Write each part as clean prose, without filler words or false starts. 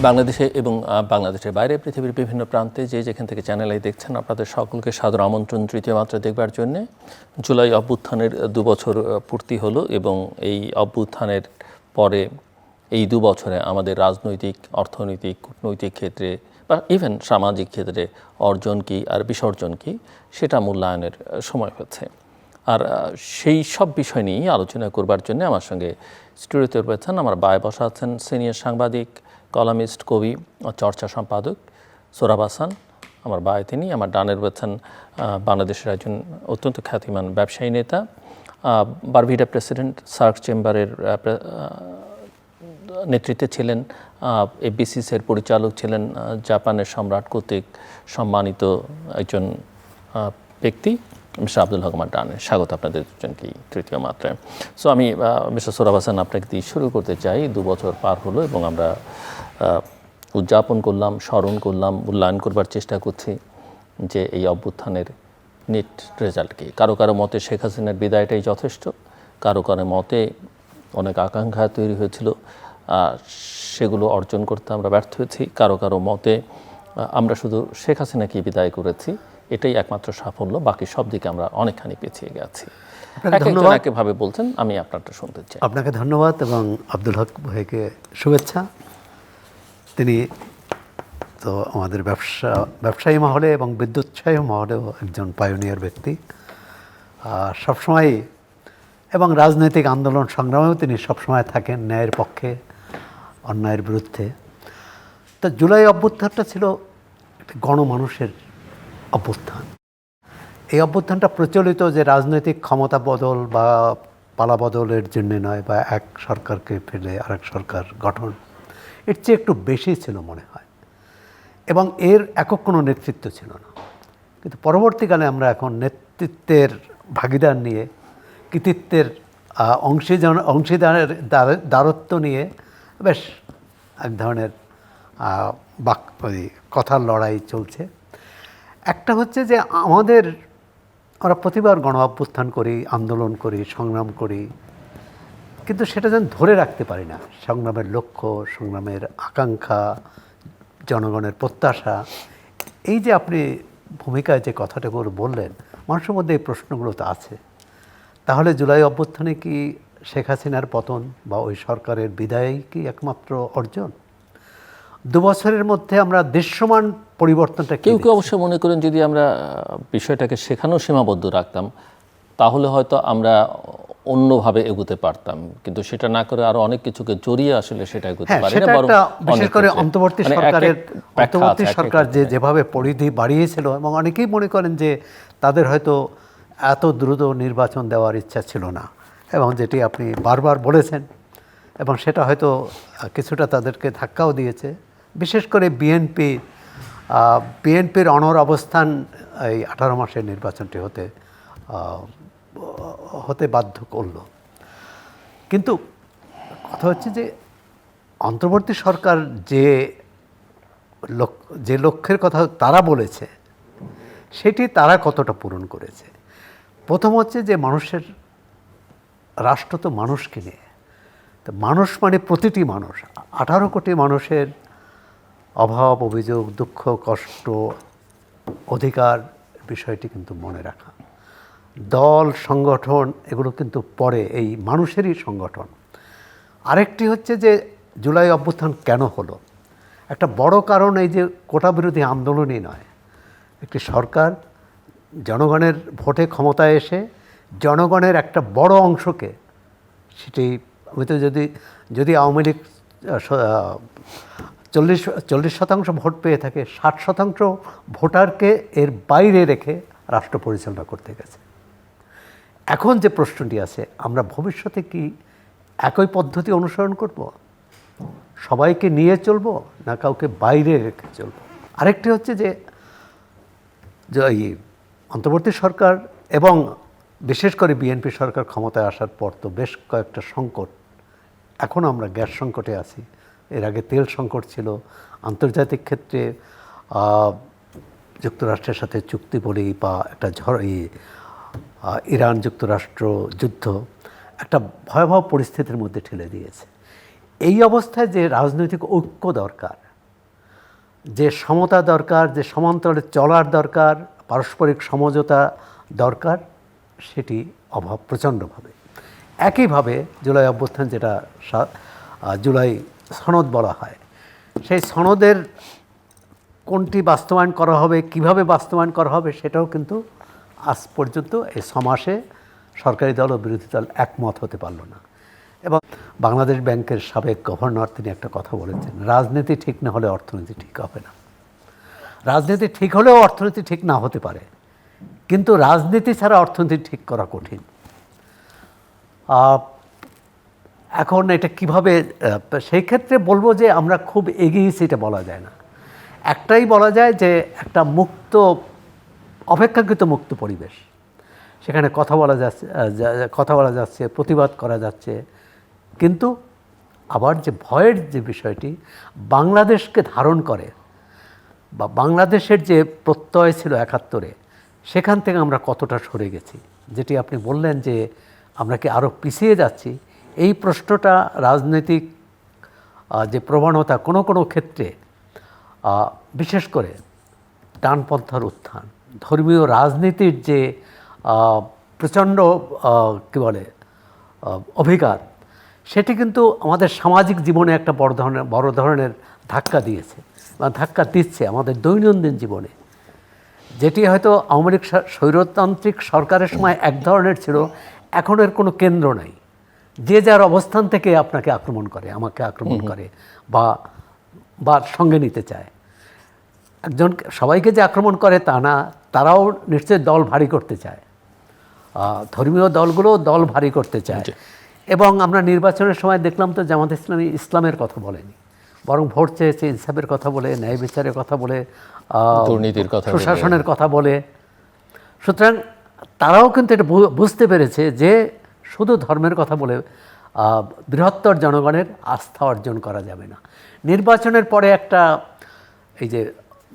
বাংলাদেশে এবং বাংলাদেশের বাইরে পৃথিবীর বিভিন্ন প্রান্তে যেখান থেকে চ্যানেল আই দেখছেন, আপনাদের সকলকে সাদর আমন্ত্রণ তৃতীয় মাত্রা দেখবার জন্যে। জুলাই অভ্যুত্থানের 2 বছর পূর্তি হলো এবং এই অভ্যুত্থানের পরে এই 2 বছরে আমাদের রাজনৈতিক, অর্থনৈতিক, কূটনৈতিক ক্ষেত্রে বা ইভেন সামাজিক ক্ষেত্রে অর্জন কী আর বিসর্জন কী সেটা মূল্যায়নের সময় হচ্ছে। আর সেই সব বিষয় নিয়েই আলোচনা করবার জন্য আমার সঙ্গে স্টুডিওতে রয়েছেন আমার বায়ে বসা আছেন সিনিয়র সাংবাদিক, কলামিস্ট, কবি, চর্চা সম্পাদক সোহরাব হাসান। আমার বায়ে তিনি। আমার ডানে রয়েছেন বাংলাদেশের একজন অত্যন্ত খ্যাতিমান ব্যবসায়ী নেতা, বারভিটা প্রেসিডেন্ট, সার্ক চেম্বারের নেতৃত্বে ছিলেন, এফবিসিসির পরিচালক ছিলেন, জাপানের সম্রাট কর্তৃক সম্মানিত একজন ব্যক্তি মিস্টার আব্দুল হক। আমার ডানে। স্বাগত আপনাদের দুজনকেই তৃতীয় মাত্রায়। সো আমি মিস্টার সোহরাব হাসান আপনাকে দিয়ে শুরু করতে চাই। 2 বছর পার হলো এবং আমরা উদযাপন করলাম, স্মরণ করলাম, মূল্যায়ন করবার চেষ্টা করছি যে এই অভ্যুত্থানের নেট রেজাল্ট কী। কারো কারো মতে শেখ হাসিনার বিদায়টাই যথেষ্ট, কারো কারো মতে অনেক আকাঙ্ক্ষা তৈরি হয়েছিল, সেগুলো অর্জন করতে আমরা ব্যর্থ হয়েছি। কারো কারো মতে আমরা শুধু শেখ হাসিনাকে বিদায় করেছি, এটাই একমাত্র সাফল্য, বাকি সব দিকে আমরা অনেকখানি পিছিয়ে গেছি। ভাবে বলছেন, আমি আপনারটা শুনতে চাই। আপনাকে ধন্যবাদ এবং আব্দুল হক ভাইকে শুভেচ্ছা। তিনি তো আমাদের ব্যবসায়ী মহলে এবং বিদ্যুৎসাহী মহলেও একজন পায়োনিয়ার ব্যক্তি। সবসময় এবং রাজনৈতিক আন্দোলন সংগ্রামেও তিনি সবসময় থাকেন ন্যায়ের পক্ষে, অন্যায়ের বিরুদ্ধে। তো জুলাই অভ্যুত্থানটা ছিল একটি গণমানুষের অভ্যুত্থান। এই অভ্যুত্থানটা প্রচলিত যে রাজনৈতিক ক্ষমতা বদল বা পালা বদলের জন্য নয়, বা এক সরকারকে ফেলে আরেক সরকার গঠন, এর চেয়ে একটু বেশি ছিল মনে হয়, এবং এর একক কোনো নেতৃত্ব ছিল না। কিন্তু পরবর্তীকালে আমরা এখন নেতৃত্বের ভাগিদার নিয়ে, কৃতিত্বের অংশীদারের দ্বারত্ব নিয়ে বেশ এক ধরনের কথার লড়াই চলছে। একটা হচ্ছে যে আমরা প্রতিবার গণ অভ্যুত্থান করি, আন্দোলন করি, সংগ্রাম করি, কিন্তু সেটা যেন ধরে রাখতে পারি না। সংগ্রামের লক্ষ্য, সংগ্রামের আকাঙ্ক্ষা, জনগণের প্রত্যাশা, এই যে আপনি ভূমিকায় যে কথাটা বললেন, মানুষের মধ্যে এই প্রশ্নগুলো তো আছে। তাহলে জুলাই অভ্যুত্থানে কি শেখ হাসিনার পতন বা ওই সরকারের বিদায় কি একমাত্র অর্জন? 2 বছরের মধ্যে আমরা দৃশ্যমান পরিবর্তনটা, কেউ অবশ্য মনে করেন যদি আমরা বিষয়টাকে সেখানেও সীমাবদ্ধ রাখতাম তাহলে হয়তো আমরা অন্যভাবে এগোতে পারতাম, কিন্তু সেটা না করে আরো অনেক কিছুকে জড়িয়ে আসলে সেটা এগোতে পারি না। বিশেষ করে অন্তর্বর্তী সরকার যেভাবে পরিধি বাড়িয়েছিল, এবং অনেকেই মনে করেন যে তাদের হয়তো এত দ্রুত নির্বাচন দেওয়ার ইচ্ছা ছিল না, এবং যেটি আপনি বারবার বলেছেন, এবং সেটা হয়তো কিছুটা তাদেরকে ধাক্কাও দিয়েছে। বিশেষ করে বিএনপির অনড় অবস্থান এই 18 মাসের নির্বাচনটি হতে বাধ্য করলো। কিন্তু কথা হচ্ছে যে অন্তর্বর্তী সরকার যে লক্ষ্যের কথা তারা বলেছে, সেটি তারা কতটা পূরণ করেছে। প্রথম হচ্ছে যে রাষ্ট্র তো মানুষকে নিয়ে, তো মানুষ মানে প্রতিটি মানুষ, 18 কোটি মানুষের অভাব, অভিযোগ, দুঃখ, কষ্ট, অধিকার বিষয়টি কিন্তু মনে রাখা। দল, সংগঠন এগুলো কিন্তু পরে, এই মানুষেরই সংগঠন। আরেকটি হচ্ছে যে জুলাই অভ্যুত্থান কেন হলো, একটা বড় কারণ এই যে কোটা বিরোধী আন্দোলনই নয়, একটি সরকার জনগণের ভোটে ক্ষমতায় এসে জনগণের একটা বড় অংশকে, সেটি হয়তো যদি আওয়ামী লীগ 40% ভোট পেয়ে থাকে, 60% ভোটারকে এর বাইরে রেখে রাষ্ট্র পরিচালনা করতে গেছে। এখন যে প্রশ্নটি আছে, আমরা ভবিষ্যতে কি একই পদ্ধতি অনুসরণ করব? সবাইকে নিয়ে চলবো না কাউকে বাইরে রেখে চলবো? আরেকটি হচ্ছে যে এই অন্তর্বর্তী সরকার এবং বিশেষ করে বিএনপি সরকার ক্ষমতায় আসার পর তো বেশ কয়েকটা সংকট, এখন আমরা গ্যাস সংকটে আছি, এর আগে তেল সংকট ছিল, আন্তর্জাতিক ক্ষেত্রে যুক্তরাষ্ট্রের সাথে চুক্তি বলি বা একটা ইরান যুক্তরাষ্ট্র যুদ্ধ একটা ভয়াবহ পরিস্থিতির মধ্যে ঠেলে দিয়েছে। এই অবস্থায় যে রাজনৈতিক ঐক্য দরকার, যে সমতা দরকার, যে সমান্তরালে চলার দরকার, পারস্পরিক সমঝোতা দরকার, সেটি অভাব প্রচণ্ডভাবে। একইভাবে জুলাই অভ্যুত্থান, যেটা জুলাই সনদ বলা হয়, সেই সনদের কোনটি বাস্তবায়ন করা হবে, কিভাবে বাস্তবায়ন করা হবে, সেটাও কিন্তু আজ পর্যন্ত এই 6 মাসে সরকারি দল ও বিরোধী দল একমত হতে পারল না। এবং বাংলাদেশ ব্যাংকের সাবেক গভর্নর তিনি একটা কথা বলেছেন, রাজনীতি ঠিক না হলে অর্থনীতি ঠিক হবে না। রাজনীতি ঠিক হলেও অর্থনীতি ঠিক না হতে পারে, কিন্তু রাজনীতি ছাড়া অর্থনীতি ঠিক করা কঠিন। এখন এটা কিভাবে, সেই ক্ষেত্রে বলবো যে আমরা খুব এগিয়েছি এটা বলা যায় না। একটাই বলা যায় যে একটা মুক্ত, অপেক্ষাকৃত মুক্ত পরিবেশ, সেখানে কথা বলা যাচ্ছে, প্রতিবাদ করা যাচ্ছে। কিন্তু আবার যে ভয়ের যে বিষয়টি বাংলাদেশকে ধারণ করে, বা বাংলাদেশের যে প্রত্যয় ছিল 71-এ, সেখান থেকে আমরা কতটা সরে গেছি, যেটি আপনি বললেন যে আমরা কি আরও পিছিয়ে যাচ্ছি, এই প্রশ্নটা রাজনৈতিক যে প্রবণতা কোনো কোনো ক্ষেত্রে, বিশেষ করে ডানপন্থার উত্থান, ধর্মীয় রাজনীতির যে প্রচণ্ড কী বলে অভিঘাত, সেটি কিন্তু আমাদের সামাজিক জীবনে একটা বড় ধরনের ধাক্কা দিয়েছে বা ধাক্কা দিচ্ছে আমাদের দৈনন্দিন জীবনে। যেটি হয়তো আওয়ামী লীগ স্বৈরতান্ত্রিক সরকারের সময় এক ধরনের ছিল, এখন এর কোনো কেন্দ্র নাই। যে যার অবস্থান থেকে আপনাকে আক্রমণ করে, আমাকে আক্রমণ করে, বা সঙ্গে নিতে চায়। একজন সবাইকে যে আক্রমণ করে তা না, তারাও নিশ্চয়ই দল ভারী করতে চায়, ধর্মীয় দলগুলো দল ভারী করতে চায়। এবং আমরা নির্বাচনের সময় দেখলাম তো জামাত ইসলামী ইসলামের কথা বলেনি, বরং ভোট চেয়েছে, ইনসাফের কথা বলে, ন্যায় বিচারের কথা বলে, দুর্নীতির কথা, সুশাসনের কথা বলে। সুতরাং তারাও কিন্তু এটা বুঝতে পেরেছে যে শুধু ধর্মের কথা বলে বৃহত্তর জনগণের আস্থা অর্জন করা যাবে না। নির্বাচনের পরে একটা, এই যে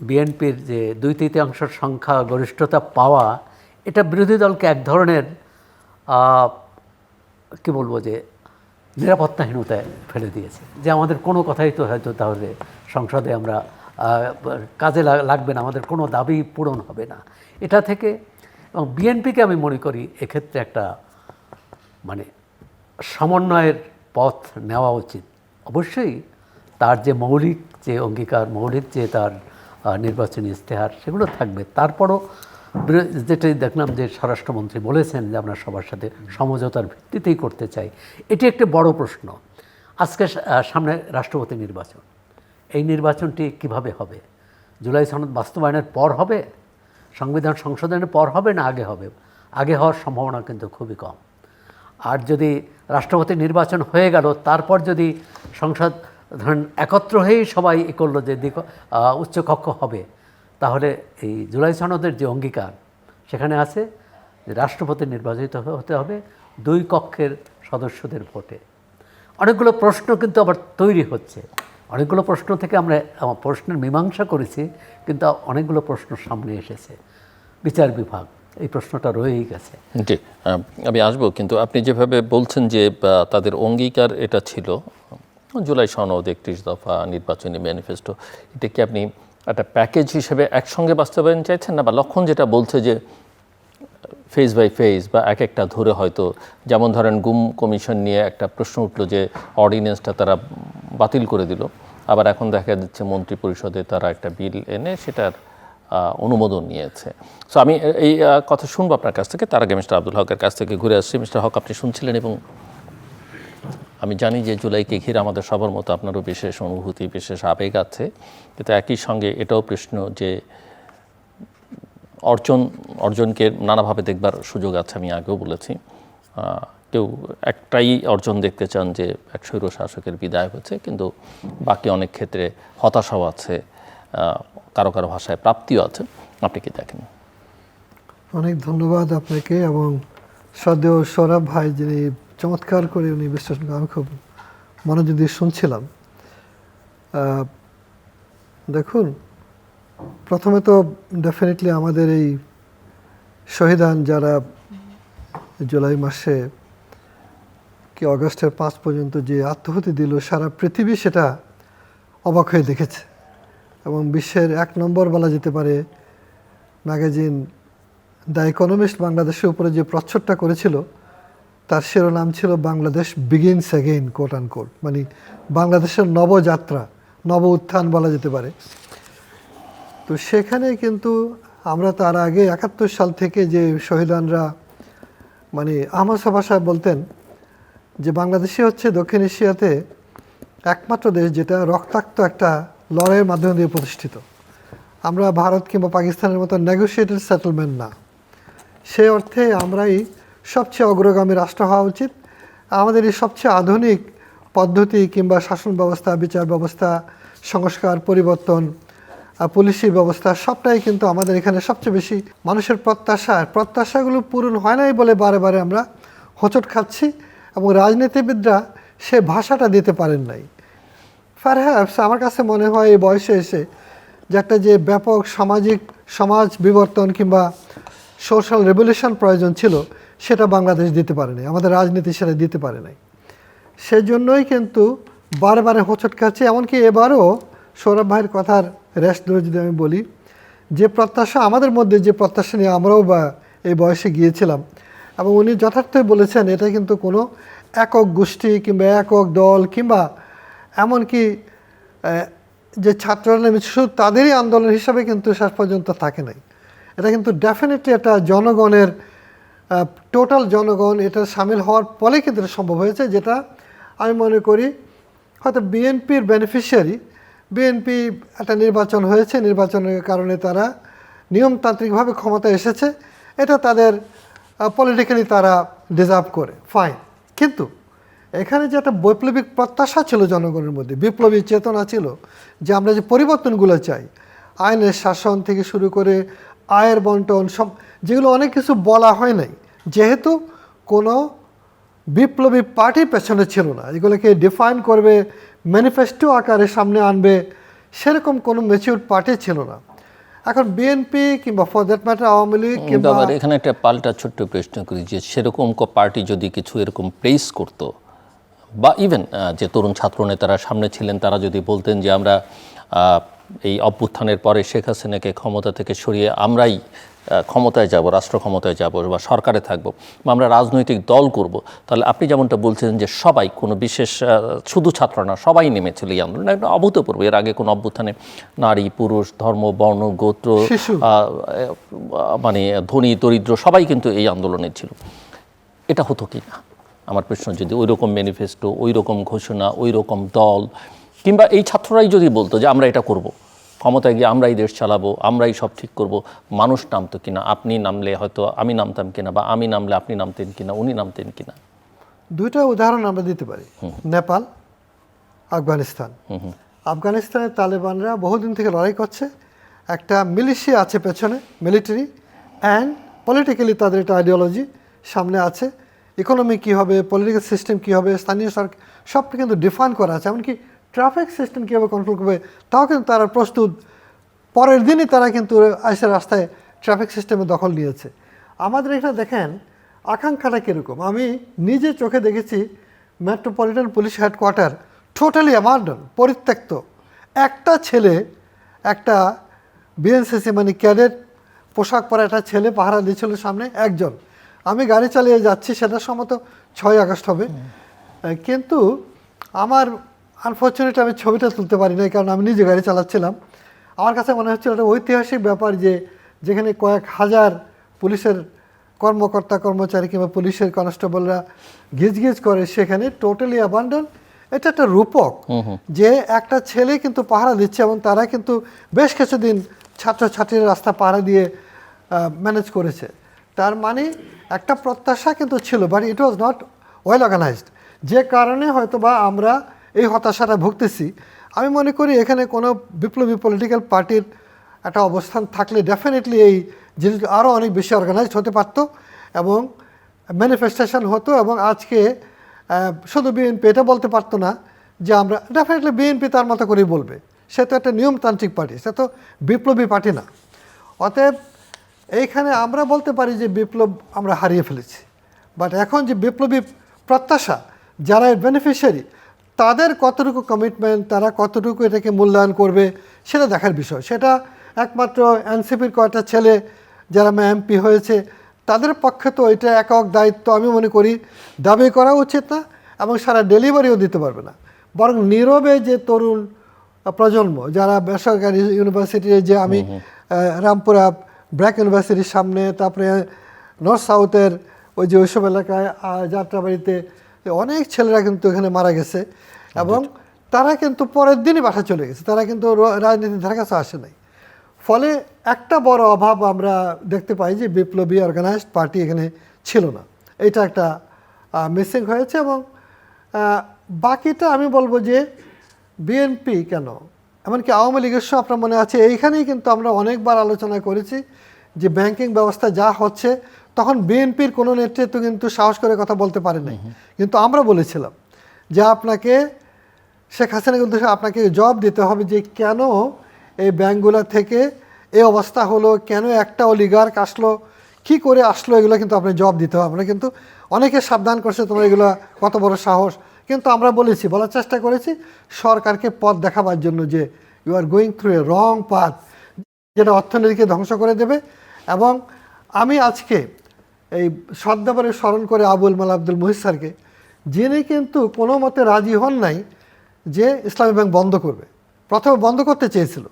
বিএনপির যে 2/3 সংখ্যা গরিষ্ঠতা পাওয়া, এটা বিরোধী দলকে এক ধরনের কী বলবো যে নিরাপত্তাহীনতায় ফেলে দিয়েছে, যে আমাদের কোনো কথাই তো হয়তো তাহলে সংসদে আমরা কাজে লাগবে না, আমাদের কোনো দাবি পূরণ হবে না। এটা থেকে, এবং বিএনপিকে আমি মনে করি এক্ষেত্রে একটা মানে সমন্বয়ের পথ নেওয়া উচিত। অবশ্যই তার যে মৌলিক যে অঙ্গীকার, মৌলিক যে তার নির্বাচনী ইশতেহার, সেগুলো থাকবে। তারপরও যেটাই দেখলাম যে স্বরাষ্ট্রমন্ত্রী বলেছেন যে আমরা সবার সাথে সমঝোতার ভিত্তিতেই করতে চাই, এটি একটি বড় প্রশ্ন। আজকে সামনে রাষ্ট্রপতি নির্বাচন, এই নির্বাচনটি কিভাবে হবে? জুলাই সনদ বাস্তবায়নের পর হবে, সংবিধান সংশোধনের পর হবে, না আগে হবে? আগে হওয়ার সম্ভাবনা কিন্তু খুবই কম। আর যদি রাষ্ট্রপতি নির্বাচন হয়ে গেল, তারপর যদি সংসদ ধরেন একত্র হয়েই সবাই এ করলো যে উচ্চকক্ষ হবে, তাহলে এই জুলাই সনদের যে অঙ্গীকার, সেখানে আছে যে রাষ্ট্রপতি নির্বাচিত হতে হবে 2 কক্ষের সদস্যদের ভোটে। অনেকগুলো প্রশ্ন কিন্তু আবার তৈরি হচ্ছে, অনেকগুলো প্রশ্ন থেকে আমরা প্রশ্নের মীমাংসা করেছি, কিন্তু অনেকগুলো প্রশ্ন সামনে এসেছে। বিচার বিভাগ, এই প্রশ্নটা রয়েই গেছে। জি, আমি আসবো, কিন্তু আপনি যেভাবে বলছেন যে তাদের অঙ্গীকার এটা ছিল জুলাই সনদ, 31 দফা, নির্বাচনী ম্যানিফেস্টো, এটা কি আপনি একটা প্যাকেজ হিসেবে একসঙ্গে বাস্তবায়ন চাইছেন, না বা লক্ষণ যেটা বলছে যে ফেজ বাই ফেজ বা এক একটা ধরে, হয়তো যেমন ধরেন গুম কমিশন নিয়ে একটা প্রশ্ন উঠলো যে অর্ডিন্যান্সটা তারা বাতিল করে দিল, আবার এখন দেখা যাচ্ছে মন্ত্রী পরিষদে তারা একটা বিল এনে সেটার অনুমোদন নিয়েছে। সো আমি এই কথা শুনবো আপনার কাছ থেকে। তার আগে মিস্টার আব্দুল হকের কাছ থেকে ঘুরে আসছি। মিস্টার হক, আপনি শুনছিলেন, এবং আমি জানি যে জুলাইকে ঘিরে আমাদের সবার মতো আপনারও বিশেষ অনুভূতি, বিশেষ আবেগ আছে, কিন্তু একই সঙ্গে এটাও প্রশ্ন যে অর্জনকে নানাভাবে দেখবার সুযোগ আছে। আমি আগেও বলেছি, কেউ একটাই অর্জন দেখতে চান যে এক স্বৈর শাসকের বিদায় হচ্ছে, কিন্তু বাকি অনেক ক্ষেত্রে হতাশাও আছে, কারো কারো ভাষায় প্রাপ্তিও আছে। আপনি কি দেখেন? অনেক ধন্যবাদ আপনাকে এবং শ্রদ্ধেয় সৌরভ ভাই, যিনি চমৎকার করে উনি বিশ্লেষণ, আমি খুব মনোযোগ দিয়ে শুনছিলাম। দেখুন, প্রথমে তো ডেফিনেটলি আমাদের এই শহীদান যারা জুলাই মাসে কি অগস্টের 5 পর্যন্ত যে আত্মাহুতি দিল, সারা পৃথিবী সেটা অবাক হয়ে দেখেছে। এবং বিশ্বের 1 নম্বর বলা যেতে পারে ম্যাগাজিন দ্য ইকোনমিস্ট বাংলাদেশের উপরে যে প্রচ্ছদটা করেছিল তার শিরোনাম ছিল Bangladesh begins again quote and quote, মানে বাংলাদেশের নবযাত্রা, নব উত্থান বলা যেতে পারে। তো সেখানে কিন্তু আমরা তার আগে 71 সাল থেকে যে শহীদানরা, মানে আহমদ শফা সাহেব বলতেন যে বাংলাদেশই হচ্ছে দক্ষিণ এশিয়াতে একমাত্র দেশ যেটা রক্তাক্ত একটা লড়াইয়ের মাধ্যমে দিয়ে প্রতিষ্ঠিত। আমরা ভারত কিংবা পাকিস্তানের মতো নেগোশিয়েটেড সেটেলমেন্ট না, সে অর্থে আমরাই সবচেয়ে অগ্রগামী রাষ্ট্র হওয়া উচিত। আমাদের এই সবচেয়ে আধুনিক পদ্ধতি কিংবা শাসন ব্যবস্থা, বিচার ব্যবস্থা, সংস্কার, পরিবর্তন, পুলিশি ব্যবস্থা সবটাই কিন্তু আমাদের এখানে সবচেয়ে বেশি মানুষের প্রত্যাশাগুলো পূরণ হয় নাই বলে বারে বারে আমরা হোঁচট খাচ্ছি এবং রাজনীতিবিদরা সে ভাষাটা দিতে পারেন নাই। পারহ্যাপস আমার কাছে মনে হয় এই বয়সে এসে যে একটা যে ব্যাপক সমাজ বিবর্তন কিংবা সোশ্যাল রেভলিউশন প্রয়োজন ছিল সেটা বাংলাদেশ দিতে পারে নাই, আমাদের রাজনীতি সেটা দিতে পারে নাই। সেজন্যই কিন্তু বারে বারে হোঁচট খাচ্ছে। এমনকি এবারও সৌরভ ভাইয়ের কথার রেশ ধরে যদি আমি বলি, যে প্রত্যাশা আমাদের মধ্যে, যে প্রত্যাশা নিয়ে আমরাও বা এই বয়সে গিয়েছিলাম, এবং উনি যথার্থই বলেছেন এটা কিন্তু কোনো একক গোষ্ঠী কিংবা একক দল কিংবা এমনকি যে ছাত্ররা নেমেছে শুধু তাদেরই আন্দোলন হিসাবে কিন্তু শেষ পর্যন্ত থাকে নাই। এটা কিন্তু ডেফিনেটলি একটা জনগণের, টোটাল জনগণ এটা সামিল হওয়ার ফলে কিন্তু এটা সম্ভব হয়েছে, যেটা আমি মনে করি হয়তো বিএনপির বেনিফিশিয়ারি। বিএনপি একটা নির্বাচন হয়েছে, নির্বাচনের কারণে তারা নিয়মতান্ত্রিকভাবে ক্ষমতায় এসেছে, এটা তাদের পলিটিক্যালি তারা ডিজার্ভ করে, ফাইন। কিন্তু এখানে যে একটা বৈপ্লবিক প্রত্যাশা ছিল জনগণের মধ্যে, বিপ্লবী চেতনা ছিল যে আমরা যে পরিবর্তনগুলো চাই, আইনের শাসন থেকে শুরু করে আয়ের বন্টন, সব যেগুলো অনেক কিছু বলা হয় নাই, যেহেতু কোনো বিপ্লবী পার্টি পেছনে ছিল না, এগুলোকে ডিফাইন করবে, ম্যানিফেস্টো আকারে সামনে আনবে, সেরকম কোনো ম্যাচিউর পার্টি ছিল না। এখন বিএনপি কিংবা for that matter Awami League কিংবা, এখানে একটা পাল্টা ছোট্ট প্রশ্ন করি যে সেরকম পার্টি যদি কিছু এরকম প্লেস করতো, বা ইভেন যে তরুণ ছাত্র নেতারা সামনে ছিলেন তারা যদি বলতেন যে আমরা এই অভ্যুত্থানের পরে শেখ হাসিনাকে ক্ষমতা থেকে সরিয়ে আমরাই ক্ষমতায় যাব, রাষ্ট্র ক্ষমতায় যাব বা সরকারে থাকব, বা আমরা রাজনৈতিক দল করব, তাহলে আপনি যেমনটা বলছেন যে সবাই, কোনো বিশেষ শুধু ছাত্র না, সবাই নেমেছিল এই আন্দোলন। একটা অভূতপূর্ব, এর আগে কোনো অভ্যুত্থানে নারী, পুরুষ, ধর্ম, বর্ণ, গোত্র, মানে ধনী দরিদ্র সবাই কিন্তু এই আন্দোলনে ছিল। এটা হতো কি না আমার প্রশ্ন, যদি ওই রকম ম্যানিফেস্টো, ওই রকম ঘোষণা, ওই রকম দল, কিংবা এই ছাত্ররাই যদি বলতো যে আমরা এটা করব, ক্ষমতায় গিয়ে আমরাই দেশ চালাবো, আমরাই সব ঠিক করব, মানুষ নামতো কিনা? আপনি নামলে হয়তো আমি নামতাম কিনা, বা আমি নামলে আপনি নামতেন কিনা, উনি নামতেন কিনা? দুইটা উদাহরণ আমরা দিতে পারি, নেপাল, আফগানিস্তান। আফগানিস্তানে তালেবানরা বহুদিন থেকে লড়াই করছে, একটা মিলিশিয়া আছে পেছনে, মিলিটারি অ্যান্ড পলিটিক্যালি তাদের একটা আইডিওলজি সামনে আছে, ইকোনমি কী হবে, পলিটিক্যাল সিস্টেম কী হবে, স্থানীয় সরকার সবটা কিন্তু ডিফাইন করা আছে। এমনকি ট্রাফিক সিস্টেম কীভাবে কন্ট্রোল করবে তাও কিন্তু তারা প্রস্তুত। পরের দিনই তারা কিন্তু আইসা রাস্তায় ট্রাফিক সিস্টেমে দখল নিয়েছে। আমাদের এখানে দেখেন আকাঙ্ক্ষাটা কীরকম। আমি নিজে চোখে দেখেছি metropolitan police headquarter totally abandon, পরিত্যক্ত। একটা ছেলে, একটা বিএনসিসি মানে ক্যাডেট পোশাক পরা একটা ছেলে পাহারা দিয়েছিল সামনে, একজন। আমি গাড়ি চালিয়ে যাচ্ছি, সেটা সম্ভবত 6 আগস্ট হবে, কিন্তু আমার আনফর্চুনেটলি আমি ছবিটা তুলতে পারি নাই, কারণ আমি নিজে গাড়ি চালাচ্ছিলাম। আমার কাছে মনে হচ্ছিল একটা ঐতিহাসিক ব্যাপার, যে যেখানে কয়েক হাজার পুলিশের কর্মকর্তা কর্মচারী কিংবা পুলিশের কনস্টেবলরা গিজগিজ করে, সেখানে টোটালি অ্যাবান্ডন। এটা একটা রূপক যে একটা ছেলে কিন্তু পাহারা দিচ্ছে, এবং তারা কিন্তু বেশ কিছুদিন ছাত্রছাত্রীরা রাস্তা পাহারা দিয়ে ম্যানেজ করেছে। তার মানে একটা প্রত্যাশা কিন্তু ছিল, but it was not well organised, যে কারণে হয়তো বা আমরা এই হতাশাটা ভুগতেছি। আমি মনে করি এখানে কোনো বিপ্লবী পলিটিক্যাল পার্টির একটা অবস্থান থাকলে ডেফিনেটলি এই জিনিসগুলো আরও অনেক বেশি অর্গানাইজড হতে পারত এবং ম্যানিফেস্টেশন হতো। এবং আজকে শুধু বিএনপি এটা বলতে পারতো না যে আমরা, ডেফিনেটলি বিএনপি তার মতো করেই বলবে, সে তো একটা নিয়মতান্ত্রিক পার্টি, সে তো বিপ্লবী পার্টি না। অতএব এইখানে আমরা বলতে পারি যে বিপ্লব আমরা হারিয়ে ফেলেছি, বাট এখন যে বিপ্লবী প্রত্যাশা, যারা বেনিফিশিয়ারি, তাদের কতটুকু কমিটমেন্ট, তারা কতটুকু এটাকে মূল্যায়ন করবে সেটা দেখার বিষয়। সেটা একমাত্র এনসিপির কয়েকটা ছেলে যারা এমপি হয়েছে তাদের পক্ষে তো এটা একক দায়িত্ব আমি মনে করি দাবি করা উচিত না, এবং সারা ডেলিভারিও দিতে পারবে না। বরং নীরবে যে তরুণ প্রজন্ম যারা বেসরকারি ইউনিভার্সিটির, যে আমি রামপুরা ব্র্যাক ইউনিভার্সিটির সামনে, তারপরে নর্থ সাউথের ওই যে ওইসব এলাকায় যাত্রাবাড়িতে অনেক ছেলেরা কিন্তু এখানে মারা গেছে, এবং তারা কিন্তু পরের দিনই বাসা চলে গেছে, তারা কিন্তু রাজনীতির ধারে কাছে আসে নাই। ফলে একটা বড় অভাব আমরা দেখতে পাই যে বিপ্লবী অর্গানাইজড পার্টি এখানে ছিল না, এটা একটা মিসিং হয়েছে। এবং বাকিটা আমি বলবো যে বিএনপি কেন, এমনকি আওয়ামী লীগের সহ আপনার মনে আছে, এইখানেই কিন্তু আমরা অনেকবার আলোচনা করেছি যে ব্যাংকিং ব্যবস্থা যা হচ্ছে, তখন বিএনপির কোনো নেতৃত্ব কিন্তু সাহস করে কথা বলতে পারে নাই। কিন্তু আমরা বলেছিলাম যে আপনাকে শেখ হাসিনা কিন্তু আপনাকে জবাব দিতে হবে যে কেন এই ব্যাংকগুলো থেকে এই অবস্থা হলো, কেন একটা অলিগার্ক আসলো, কি করে আসলো, এগুলো কিন্তু আপনি জবাব দিতে হবে। আমরা কিন্তু অনেকে সাবধান করছে তোমার এগুলো কত বড় সাহস, কিন্তু আমরা বলেছি, বলার চেষ্টা করেছি সরকারকে পথ দেখাবার জন্য যে you are going through a wrong path, যেটা অর্থনীতিকে ধ্বংস করে দেবে। এবং আমি আজকে এই সদ্ব্যবহারে স্মরণ করে আবুল মাল আব্দুল মুহিত স্যারকে, যিনি কিন্তু কোনো মতে রাজি হন নাই যে ইসলামী ব্যাংক বন্ধ করবে, প্রথমে বন্ধ করতে চেয়েছিল,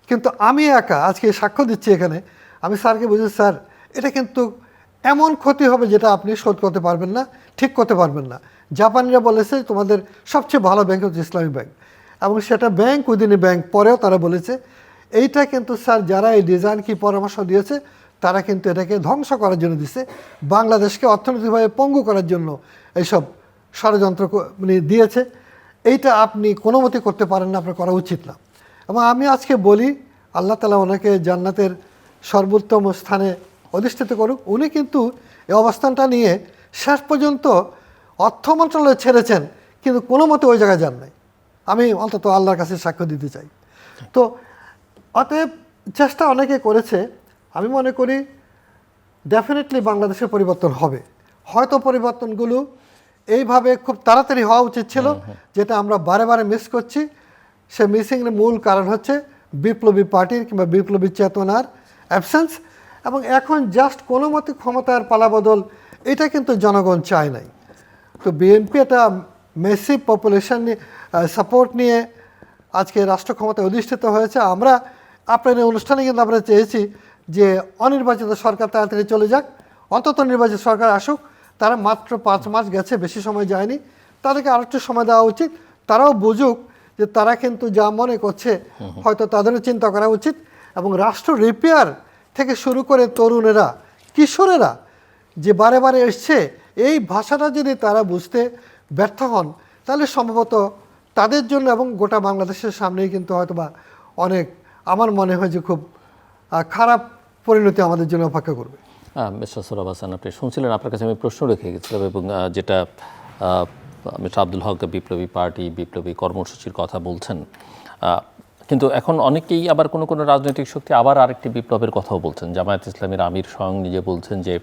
কিন্তু আমি একা আজকে সাক্ষ্য দিচ্ছি এখানে, আমি স্যারকে বুঝেছি স্যার এটা কিন্তু এমন ক্ষতি হবে যেটা আপনি শোধ করতে পারবেন না, ঠিক করতে পারবেন না। জাপানিরা বলেছে তোমাদের সবচেয়ে ভালো ব্যাংক হচ্ছে ইসলামী ব্যাংক, এবং সেটা ব্যাংক উইদিন এ ব্যাংক, পরেও তারা বলেছে। এইটা কিন্তু স্যার যারা এই ডিজাইন কি পরামর্শ দিয়েছে তারা কিন্তু এটাকে ধ্বংস করার জন্য দিছে, বাংলাদেশকে অর্থনৈতিকভাবে পঙ্গু করার জন্য এইসব ষড়যন্ত্র মানে দিয়েছে। এইটা আপনি কোনো মতে করতে পারেন না, আপনার করা উচিত না। এবং আমি আজকে বলি আল্লাহ তাআলা ওনাকে জান্নাতের সর্বোত্তম স্থানে অধিষ্ঠিত করুক। উনি কিন্তু এই অবস্থানটা নিয়ে শেষ পর্যন্ত অর্থ মন্ত্রণালয় ছেড়েছেন, কিন্তু কোনো মতে ওই জায়গায় যান নাই। আমি অন্তত আল্লাহর কাছে সাক্ষ্য দিতে চাই। তো অতএব চেষ্টা অনেকে করেছে, আমি মনে করি ডেফিনেটলি বাংলাদেশের পরিবর্তন হবে। হয়তো পরিবর্তনগুলো এইভাবে খুব তাড়াতাড়ি হওয়া উচিত ছিল, যেটা আমরা বারে বারে মিস করছি। সে মিসিংয়ের মূল কারণ হচ্ছে বিপ্লবী পার্টির কিংবা বিপ্লবী চেতনার অ্যাবসেন্স। এবং এখন জাস্ট কোনো মতে ক্ষমতার পালাবদল, এটা কিন্তু জনগণ চায় নাই। তো বিএনপি একটা মেসিভ পপুলেশন সাপোর্ট নিয়ে আজকে রাষ্ট্র ক্ষমতায় অধিষ্ঠিত হয়েছে। আমরা আপনার এই অনুষ্ঠানে কিন্তু আমরা চেয়েছি যে অনির্বাচিত সরকার তাড়াতাড়ি চলে যাক, অন্তত নির্বাচিত সরকার আসুক। তারা মাত্র 5 মাস গেছে, বেশি সময় যায়নি, তাদেরকে আরেকটু সময় দেওয়া উচিত। তারাও বুঝুক যে তারা কিন্তু যা মনে করছে হয়তো তাদেরও চিন্তা করা উচিত। এবং রাষ্ট্র রিপেয়ার থেকে শুরু করে তরুণেরা, কিশোরেরা যে বারে বারে এসছে, এই ভাষাটা যদি তারা বুঝতে ব্যর্থ হন, তাহলে সম্ভবত তাদের জন্য এবং গোটা বাংলাদেশের সামনেই কিন্তু হয়তোবা অনেক, আমার মনে হয় যে খুব খারাপ পরিণতি আমাদের জন্য অপেক্ষা করবে। মিস্টার সোহরাব হাসান, আপনি শুনছিলেন, আপনার কাছে আমি প্রশ্ন রেখে গেছিলাম, এবং যেটা মিস্টার আব্দুল হক বিপ্লবী পার্টি, বিপ্লবী কর্মসূচির কথা বলছেন, কিন্তু এখন অনেকেই আবার কোনো কোনো রাজনৈতিক শক্তি আবার আরেকটি বিপ্লবের কথাও বলছেন। জামায়াত ইসলামের আমির স্বয়ং নিজে বলছেন যে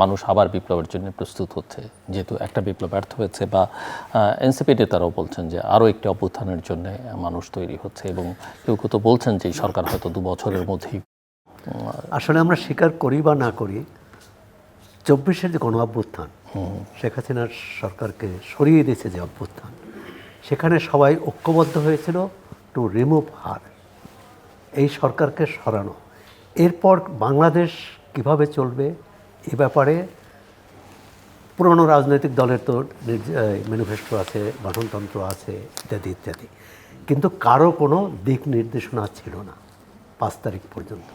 মানুষ আবার বিপ্লবের জন্য প্রস্তুত হচ্ছে, যেহেতু একটা বিপ্লব ব্যর্থ হয়েছে। বা এনসিপি নেতারাও বলছেন যে আরও একটি অভ্যুত্থানের জন্য মানুষ তৈরি হচ্ছে, এবং কেউ কেউ তো বলছেন যে সরকার হয়তো 2 বছরের মধ্যেই। আসলে আমরা স্বীকার করি বা না করি, 24-এর যে গণ অভ্যুত্থান, শেখ হাসিনার সরকারকে সরিয়ে দিয়েছে যে অভ্যুত্থান, সেখানে সবাই ঐক্যবদ্ধ হয়েছিল টু রিমুভ হার, এই সরকারকে সরানো। এরপর বাংলাদেশ কিভাবে চলবে এ ব্যাপারে পুরনো রাজনৈতিক দলের তো ম্যানিফেস্টো আছে, গঠনতন্ত্র আছে, ইত্যাদি ইত্যাদি, কিন্তু কারো কোনো দিক নির্দেশনা ছিল না 5 তারিখ পর্যন্ত।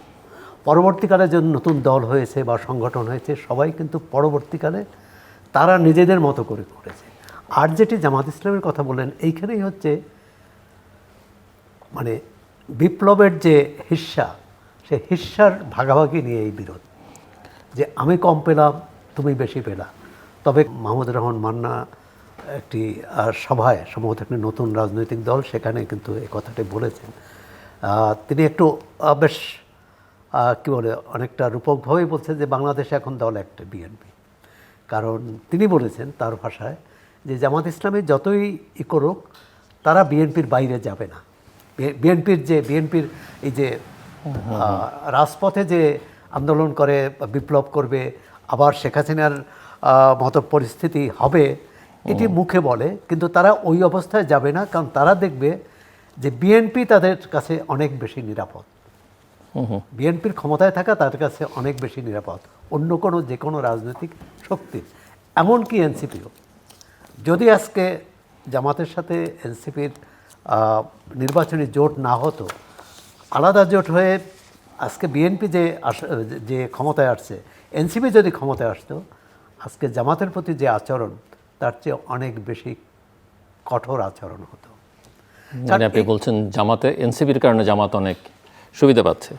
পরবর্তীকালে যে নতুন দল হয়েছে বা সংগঠন হয়েছে, সবাই কিন্তু পরবর্তীকালে তারা নিজেদের মতো করে করেছে। আর যেটি জামাত ইসলামের কথা বললেন, এইখানেই হচ্ছে মানে বিপ্লবের যে হিস্সা, সে হিস্সার ভাগাভাগি নিয়ে এই বিরোধ, যে আমি কম পেলাম, তুমি বেশি পেলা। তবে মাহমুদুর রহমান মান্না একটি সভায়, সম্ভবত একটি নতুন রাজনৈতিক দল, সেখানে কিন্তু এই কথাটি বলেছেন। তিনি একটু বেশ কী বলে, অনেকটা রূপকভাবেই বলছেন যে বাংলাদেশে এখন দল একটা, বিএনপি। কারণ তিনি বলেছেন তার ভাষায় যে জামাত ইসলামী যতই করুক তারা বিএনপির বাইরে যাবে না। বিএনপির এই যে রাজপথে যে আন্দোলন করে বিপ্লব করবে, আবার শেখ হাসিনার মতো পরিস্থিতি হবে এটি মুখে বলে, কিন্তু তারা ওই অবস্থায় যাবে না, কারণ তারা দেখবে যে বিএনপি তাদের কাছে অনেক বেশি নিরাপদ। বিএনপির ক্ষমতায় থাকা তাদের কাছে অনেক বেশি নিরাপদ অন্য কোনো যে কোনো রাজনৈতিক শক্তির, এমনকি এনসিপিও। যদি আজকে জামাতের সাথে এনসিপির নির্বাচনী জোট না হতো, আলাদা জোট হয়ে আজকে বিএনপি যে ক্ষমতায় আসছে, এনসিপি যদি ক্ষমতায় আসতো, আজকে জামাতের প্রতি যে আচরণ তার চেয়ে অনেক বেশি কঠোর আচরণ হতো। মানে আপনি বলছেন জামাতে এনসিপির কারণে জামাত অনেক সুবিধা পাচ্ছে?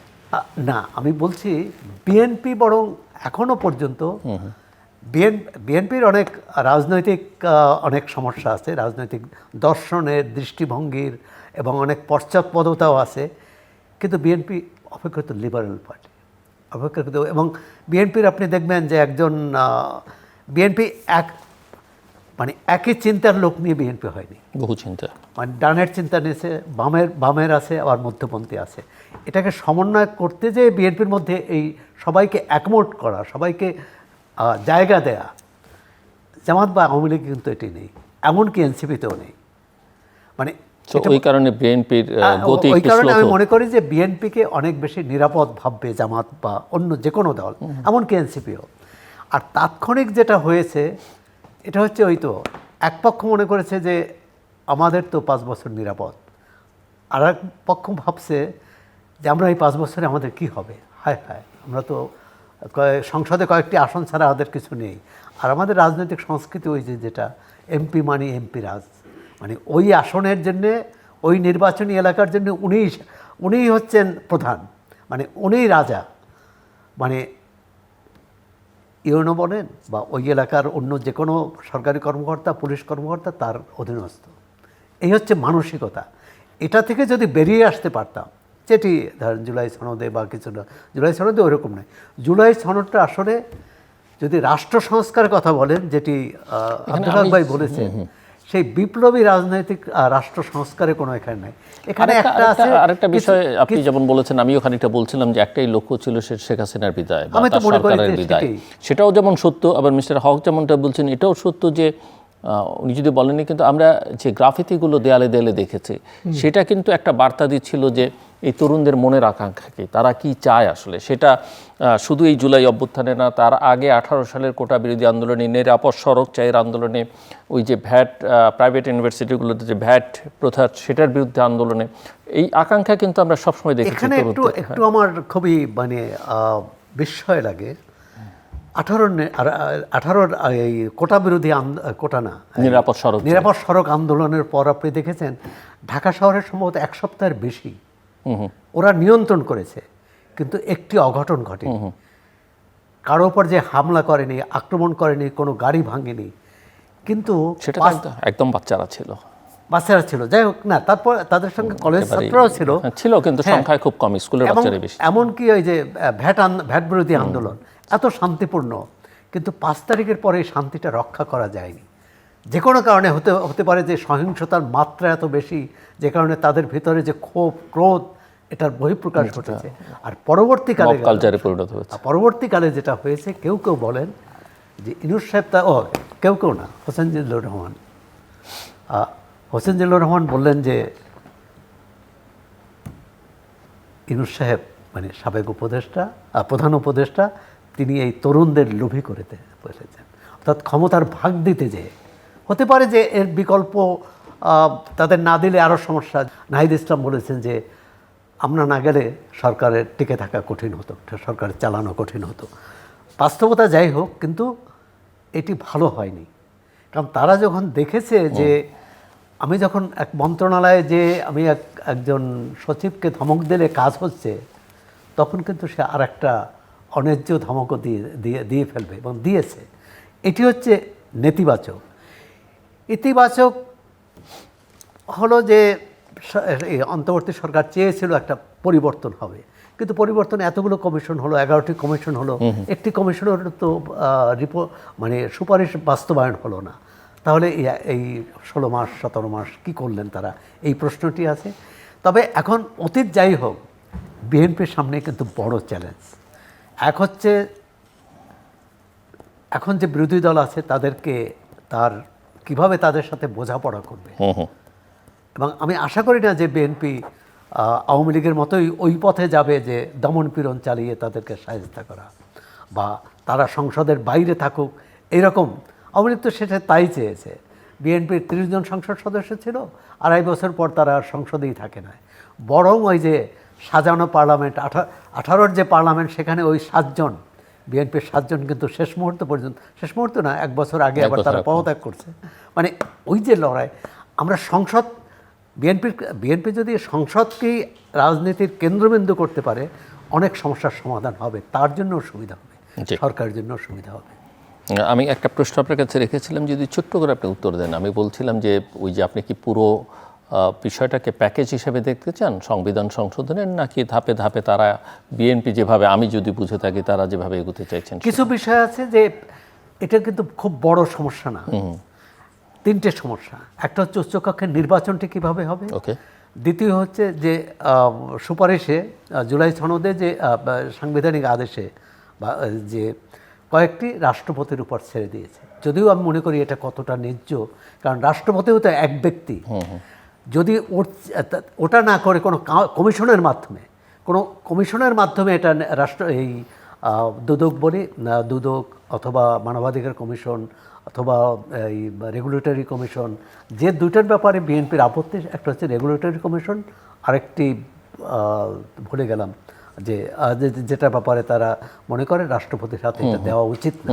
না, আমি বলছি বিএনপি বরং এখনো পর্যন্ত বিএনপির অনেক রাজনৈতিক অনেক সমস্যা আছে, রাজনৈতিক দর্শনের, দৃষ্টিভঙ্গির এবং অনেক পশ্চাৎপদতাও আছে, কিন্তু বিএনপি অপেক্ষাকৃত লিবারেল পার্টি, অপেক্ষাকৃত। এবং বিএনপির আপনি দেখবেন যে একজন বিএনপি মানে একই চিন্তার লোক নিয়ে বিএনপি হয়নি, বহু চিন্তা, মানে ডানের চিন্তা নিয়েছে, বামের আছে, আবার মধ্যপন্থী আছে। এটাকে সমন্বয় করতে যে বিএনপির মধ্যে এই সবাইকে একমোট করা, সবাইকে জায়গা দেয়া, জামাত বা আওয়ামী লীগ কিন্তু এটি নেই, এমনকি এনসিপিতেও নেই। মানে ওই কারণে বিএনপির গতি, ওই কারণে আমি মনে করি যে বিএনপিকে অনেক বেশি নিরাপদ ভাববে জামাত বা অন্য যে কোনো দল, এমনকি এনসিপিও। আর তাৎক্ষণিক যেটা হয়েছে এটা হচ্ছে ওই তো এক পক্ষ মনে করেছে যে আমাদের তো 5 বছর নিরাপদ, আর এক পক্ষ ভাবছে যে আমরা এই 5 বছরে আমাদের কি হবে, হায় হায়, আমরা তো সংসদে কয়েকটি আসন ছাড়া আমাদের কিছু নেই। আর আমাদের রাজনৈতিক সংস্কৃতি ওই যেটা এমপি মানে এমপি রাজ, মানে ওই আসনের জন্যে, ওই নির্বাচনী এলাকার জন্য উনিই হচ্ছেন প্রধান, মানে উনিই রাজা, মানে ইউনো বলেন বা ওই এলাকার অন্য যে কোনো সরকারি কর্মকর্তা, পুলিশ কর্মকর্তা তার অধীনস্থ। এই হচ্ছে মানসিকতা। এটা থেকে যদি বেরিয়ে আসতে পারতাম, যেটি ধরেন জুলাই সনদে বা কিছু না, জুলাই সনদে ওইরকম নয়, জুলাই সনদটা আসলে যদি রাষ্ট্র সংস্কারের কথা বলেন, যেটি আব্দুল হক ভাই বলেছেন, সেই বিপ্লবী রাজনৈতিক রাষ্ট্র সংস্কারে কোনো এখানে নাই। এখানে একটা আছে, আরেকটা বিষয় আপনি যেমন বলেছেন, আমিও খানিকটা বলছিলাম যে একটাই লক্ষ্য ছিল শেখ হাসিনার বিদায় বা তার সরকারের বিদায়, সেটাও যেমন সত্য, আবার মিস্টার হক যেমনটা বলছেন এটাও সত্য যে উনি যদি বলেননি, কিন্তু আমরা যে গ্রাফিতিগুলো দেয়ালে দেয়ালে দেখেছি সেটা কিন্তু একটা বার্তা দিচ্ছিল যে এই তরুণদের মনের আকাঙ্ক্ষা কি, তারা কি চায় আসলে। সেটা শুধু এই জুলাই অভ্যুত্থানে না, তার আগে 18 সালের কোটা বিরোধী আন্দোলনে, নিরাপদ সড়ক চাইয়ের আন্দোলনে, ওই যে ভ্যাট প্রাইভেট ইউনিভার্সিটিগুলোতে যে ভ্যাট প্রথা সেটার বিরুদ্ধে আন্দোলনে, এই আকাঙ্ক্ষা কিন্তু আমরা সবসময় দেখেছি। এখানে একটু আমার খুবই মানে বিস্ময় লাগে, 18 এই কোটা বিরোধী কোটা না, নিরাপদ সড়ক আন্দোলনের পর আপনি দেখেছেন ঢাকা শহরের সম্ভবত 1 সপ্তাহের বেশি ওরা নিয়ন্ত্রণ করেছে, কিন্তু একটি অঘটন ঘটেনি, কারো উপর যে হামলা করেনি, আক্রমণ করেনি, কোনো গাড়ি ভাঙেনি, কিন্তু সেটা একদম বাচ্চারা ছিল, যাই হোক না, তারপর তাদের সঙ্গে কলেজ ছাত্ররাও ছিল, কিন্তু সংখ্যায় খুব কম, স্কুলের বাচ্চারা বেশি। এমনকি ওই যে ভ্যাট বিরোধী আন্দোলন এত শান্তিপূর্ণ, কিন্তু 5 তারিখের পরে শান্তিটা রক্ষা করা যায়নি। যে কোনো কারণে হতে পারে যে সহিংসতার মাত্রা এত বেশি, যে কারণে তাদের ভিতরে যে ক্ষোভ, ক্রোধ, এটার বহিঃপ্রকাশ ঘটেছে। আর পরবর্তীকালে যেটা হয়েছে, কেউ বলেন যে ইনুস সাহেব, কেউ না, হোসেন জিল্লুর রহমান বললেন যে ইনুস সাহেব মানে সাবেক উপদেষ্টা, প্রধান উপদেষ্টা, তিনি এই তরুণদের লোভী করে বসেছেন, অর্থাৎ ক্ষমতার ভাগ দিতে যেয়ে। হতে পারে যে এর বিকল্প তাদের না দিলে আরও সমস্যা। নাহিদ ইসলাম বলেছেন যে আমরা না গেলে সরকারের টিকে থাকা কঠিন হতো, সরকার চালানো কঠিন হতো। বাস্তবতা যাই হোক, কিন্তু এটি ভালো হয়নি, কারণ তারা যখন দেখেছে যে আমি যখন এক মন্ত্রণালয়ে যে আমি একজন সচিবকে ধমক দিলে কাজ হচ্ছে, তখন কিন্তু সে আর একটা অন্যায্য ধমকও দিয়ে ফেলবে, এবং দিয়েছে। এটি হচ্ছে নেতিবাচক। ইতিবাচক হলো যে অন্তর্বর্তী সরকার চেয়েছিল একটা পরিবর্তন হবে, কিন্তু পরিবর্তন এতগুলো কমিশন হলো, 11টি কমিশন হলো, একটি কমিশনের তো মানে সুপারিশ বাস্তবায়ন হলো না। তাহলে এই 16 মাস 17 মাস কি করলেন তারা, এই প্রশ্নটি আছে। তবে এখন অতীত যাই হোক, বিএনপির সামনে কিন্তু বড় চ্যালেঞ্জ। এক হচ্ছে এখন যে বিরোধী দল আছে তাদেরকে কিভাবে তাদের সাথে বোঝাপড়া করবে। এবং আমি আশা করি না যে বিএনপি আওয়ামী লীগের মতোই ওই পথে যাবে যে দমন পীড়ন চালিয়ে তাদেরকে সাহায্য করা, বা তারা সংসদের বাইরে থাকুক এরকম। আওয়ামী লীগ তো সেটা তাই চেয়েছে। বিএনপির 30 জন সংসদ সদস্য ছিল, 2.5 বছর পর তারা আর সংসদেই থাকে না। বরং ওই যে সাজানো পার্লামেন্ট, 18-র যে পার্লামেন্ট, সেখানে ওই 7 জন, বিএনপির 7 জন কিন্তু শেষ মুহূর্ত পর্যন্ত, শেষ মুহূর্ত না, 1 বছর আগে আবার তারা পদত্যাগ করছে। মানে ওই যে লড়াই, আমরা সংসদ, বিএনপি যদি সংসদকেই রাজনীতির কেন্দ্রবিন্দু করতে পারে, অনেক সমস্যার সমাধান হবে, তার জন্য সুবিধা হবে, সরকারের জন্য সুবিধা হবে। আমি একটা প্রশ্ন আপনার কাছে রেখেছিলাম, যদি ছোট্ট করে আপনি উত্তর দেন। আমি বলছিলাম যে ওই যে আপনি কি পুরো বিষয়টাকে প্যাকেজ হিসেবে দেখতে চান সংবিধান সংশোধনের, নাকি ধাপে ধাপে তারা বিএনপি যেভাবে, আমি যদি বুঝে থাকি, তারা যেভাবে এগোতে চাইছেন? কিছু বিষয় আছে যে এটা কিন্তু খুব বড় সমস্যা না, 3টে সমস্যা। একটা হচ্ছে উচ্চকক্ষের নির্বাচনটি কিভাবে হবে, দ্বিতীয় হচ্ছে যে সুপারিশে, জুলাই সনদে যে সাংবিধানিক আদেশে বা যে কয়েকটি রাষ্ট্রপতির উপর ছেড়ে দিয়েছে। যদিও আমি মনে করি এটা কতটা ন্যায্য, কারণ রাষ্ট্রপতিও তো এক ব্যক্তি। যদি ওটা না করে কোনো কমিশনের মাধ্যমে এটা এই দুদক অথবা মানবাধিকার কমিশন অথবা এই রেগুলেটরি কমিশন, যে দুইটার ব্যাপারে বিএনপির আপত্তি, একটা হচ্ছে রেগুলেটরি কমিশন, আরেকটি ভুলে গেলাম, যে যেটার ব্যাপারে তারা মনে করে রাষ্ট্রপতির হাতে এটা দেওয়া উচিত না।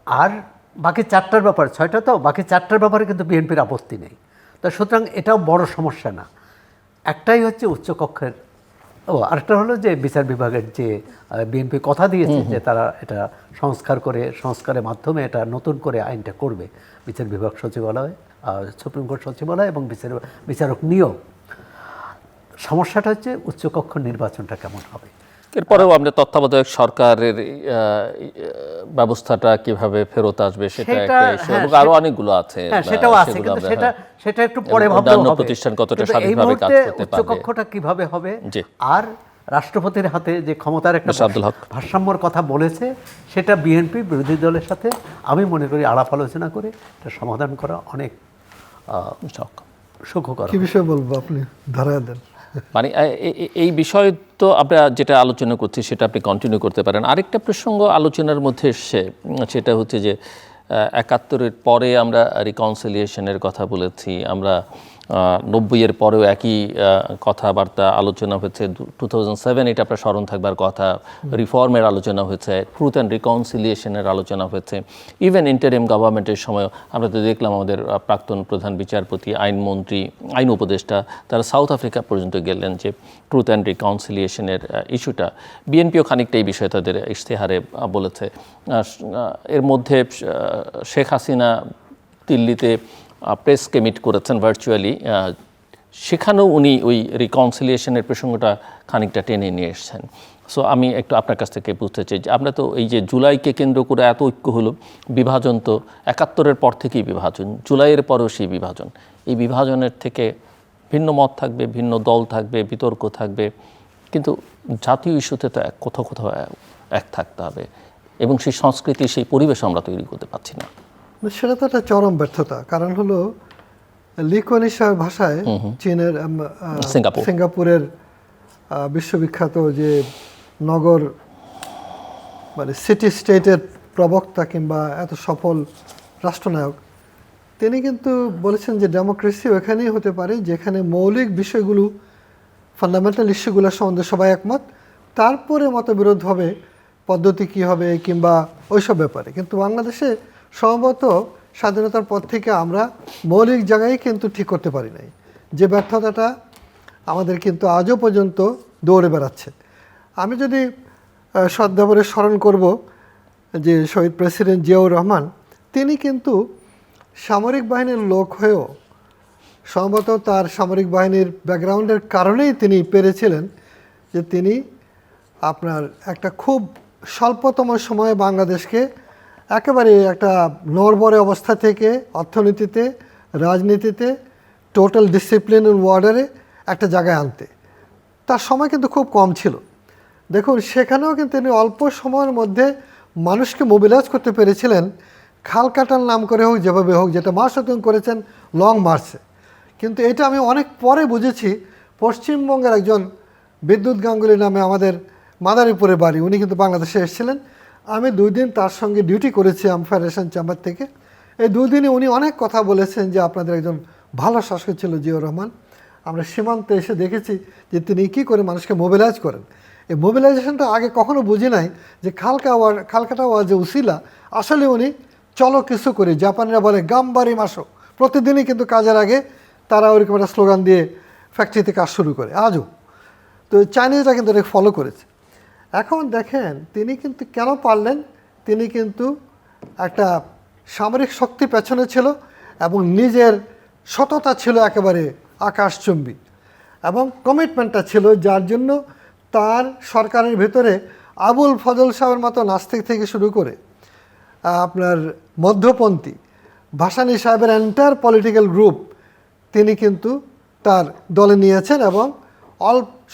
আর বাকি 4টার ব্যাপারে, 6টা তো, বাকি 4টার ব্যাপারে কিন্তু বিএনপির আপত্তি নেই। তো সুতরাং এটাও বড় সমস্যা না। একটাই হচ্ছে উচ্চকক্ষের, আরেকটা হলো যে বিচার বিভাগের যে বিএনপি কথা দিয়েছে যে তারা এটা সংস্কারের মাধ্যমে এটা নতুন করে আইনটা করবে। বিচার বিভাগ সচিবালয়, সুপ্রিম কোর্ট সচিবালয় এবং বিচারক নিয়োগ। সমস্যাটা হচ্ছে উচ্চকক্ষ নির্বাচনটা কেমন হবে। এরপরেও আমরা তত্ত্বাবধায়ক সরকারের ব্যবস্থাটা কিভাবে ফেরত আসবে সেটা একটা ইস্যু, এবং আরো অনেকগুলো আছে। সেটাও আছে, কিন্তু সেটা একটু পরে ভাবতে হবে। প্রতিষ্ঠান কতটা স্বাধীনভাবে কাজ করতে পারবে, উচ্চকক্ষটা কিভাবে হবে, আর রাষ্ট্রপতির হাতে যে ক্ষমতার একটা ভারসাম্যর কথা বলেছে, সেটা বিএনপি বিরোধী দলের সাথে আমি মনে করি আলাপ আলোচনা করে এটা সমাধান করা অনেক সুখকর। কি বিষয় বলবো, আপনি ধরায় দেন। মানে এই বিষয় তো আমরা যেটা আলোচনা করছি সেটা আপনি কন্টিনিউ করতে পারেন। আরেকটা প্রসঙ্গ আলোচনার মধ্যে এসছে, সেটা হচ্ছে যে 71-এর পরে আমরা রিকনসিলিয়েশনের কথা বলেছি, আমরা 90-এর পরেও একই কথাবার্তা আলোচনা হয়েছে, 2007 এটা আপনার স্মরণ থাকবার কথা, রিফর্মের আলোচনা হয়েছে, ট্রুথ অ্যান্ড রিকনসিলিয়েশনের আলোচনা হয়েছে। ইভেন ইন্টারিম গভর্নমেন্টের সময় আমরা তো দেখলাম আমাদের প্রাক্তন প্রধান বিচারপতি, আইনমন্ত্রী, আইন উপদেষ্টা, তারা সাউথ আফ্রিকা পর্যন্ত গেলেন যে ট্রুথ অ্যান্ড রিকনসিলিয়েশনের ইস্যুটা। বিএনপিও খানিকটা এই বিষয়ে তাদের ইশতেহারে বলেছে। এর মধ্যে শেখ হাসিনা দিল্লিতে প্রেসকে মিট করেছেন ভার্চুয়ালি, সেখানেও উনি ওই রিকনসিলিয়েশনের প্রসঙ্গটা খানিকটা টেনে নিয়ে এসেছেন। সো আমি একটু আপনার কাছ থেকে বুঝতে চাই যে আমরা তো এই যে জুলাইকে কেন্দ্র করে এত ঐক্য হলো, বিভাজন তো 71-এর পর থেকেই বিভাজন, জুলাইয়ের পরেও সেই বিভাজন। এই বিভাজনের থেকে ভিন্ন মত থাকবে, ভিন্ন দল থাকবে, বিতর্ক থাকবে, কিন্তু জাতীয় ইস্যুতে তো কোথাও কোথাও এক থাকতে হবে, এবং সেই সংস্কৃতি, সেই পরিবেশ আমরা তৈরি করতে পারছি না। সেটা তো একটা চরম ব্যর্থতা। কারণ হলো লি কুয়ান ইউর ভাষায় চীনের সিঙ্গাপুরের বিশ্ববিখ্যাত যে নগর, মানে সিটি স্টেটের প্রবক্তা কিংবা এত সফল রাষ্ট্রনায়ক, তিনি কিন্তু বলেছেন যে ডেমোক্রেসি ওখানেই হতে পারে যেখানে মৌলিক বিষয়গুলো, ফান্ডামেন্টাল ইস্যুগুলোর সম্বন্ধে সবাই একমত, তারপরে মতবিরোধ হবে পদ্ধতি কী হবে কিংবা ওইসব ব্যাপারে। কিন্তু বাংলাদেশে সম্ভবত স্বাধীনতার পর থেকে আমরা মৌলিক জায়গায় কিন্তু ঠিক করতে পারি নাই, যে ব্যর্থতাটা আমাদের কিন্তু আজও পর্যন্ত দৌড়ে বেড়াচ্ছে। আমি যদি শ্রদ্ধাভরে স্মরণ করব যে শহীদ প্রেসিডেন্ট জিয়াউর রহমান, তিনি কিন্তু সামরিক বাহিনীর লোক হয়েও সম্ভবত তার সামরিক বাহিনীর ব্যাকগ্রাউন্ডের কারণেই তিনি পেরেছিলেন যে তিনি আপনার একটা খুব স্বল্পতম সময়ে বাংলাদেশকে একেবারে একটা নড়বড়ে অবস্থা থেকে অর্থনীতিতে, রাজনীতিতে, টোটাল ডিসিপ্লিন ওয়ার্ডারে একটা জায়গায় আনতে তার সময় কিন্তু খুব কম ছিল। দেখুন সেখানেও কিন্তু তিনি অল্প সময়ের মধ্যে মানুষকে মোবিলাইজ করতে পেরেছিলেন, খাল কাটার নাম করে হোক, যেভাবে হোক, যেটা মার্চও করেছেন লং মার্চে। কিন্তু এটা আমি অনেক পরে বুঝেছি, পশ্চিমবঙ্গের একজন বিদ্যুৎ গাঙ্গুলি নামে আমাদের মাদারীপুরে বাড়ি, উনি কিন্তু বাংলাদেশে এসেছিলেন। আমি 2 দিন তার সঙ্গে ডিউটি করেছি ফেডারেশন চেম্বার থেকে। এই 2 দিনে উনি অনেক কথা বলেছেন যে আপনাদের একজন ভালো শাসক ছিল জিয়াউর রহমান। আমরা সীমান্তে এসে দেখেছি যে তিনি কী করে মানুষকে মোবিলাইজ করেন। এই মোবিলাইজেশনটা আগে কখনো বুঝি নাই যে খালকাটা ওয়ার যে উসিলা, আসলে উনি চলো কিছু করি, জাপানিরা বলে গামবারি মাসো, প্রতিদিনই কিন্তু কাজের আগে তারা ওইরকম একটা স্লোগান দিয়ে ফ্যাক্টরিতে কাজ শুরু করে আজও। তো চাইনিজরা কিন্তু এটা ফলো করেছে। এখন দেখেন তিনি কিন্তু কেন পারলেন, তিনি কিন্তু একটা সামরিক শক্তি পেছনে ছিল এবং নিজের সততা ছিল একেবারে আকাশচুম্বী এবং কমিটমেন্টটা ছিল, যার জন্য তার সরকারের ভেতরে আবুল ফজল সাহেবের মতো নাস্তিক থেকে শুরু করে আপনার মধ্যপন্থী ভাসানী সাহেবের এন্টায়ার পলিটিক্যাল গ্রুপ তিনি কিন্তু তার দলে নিয়েছেন এবং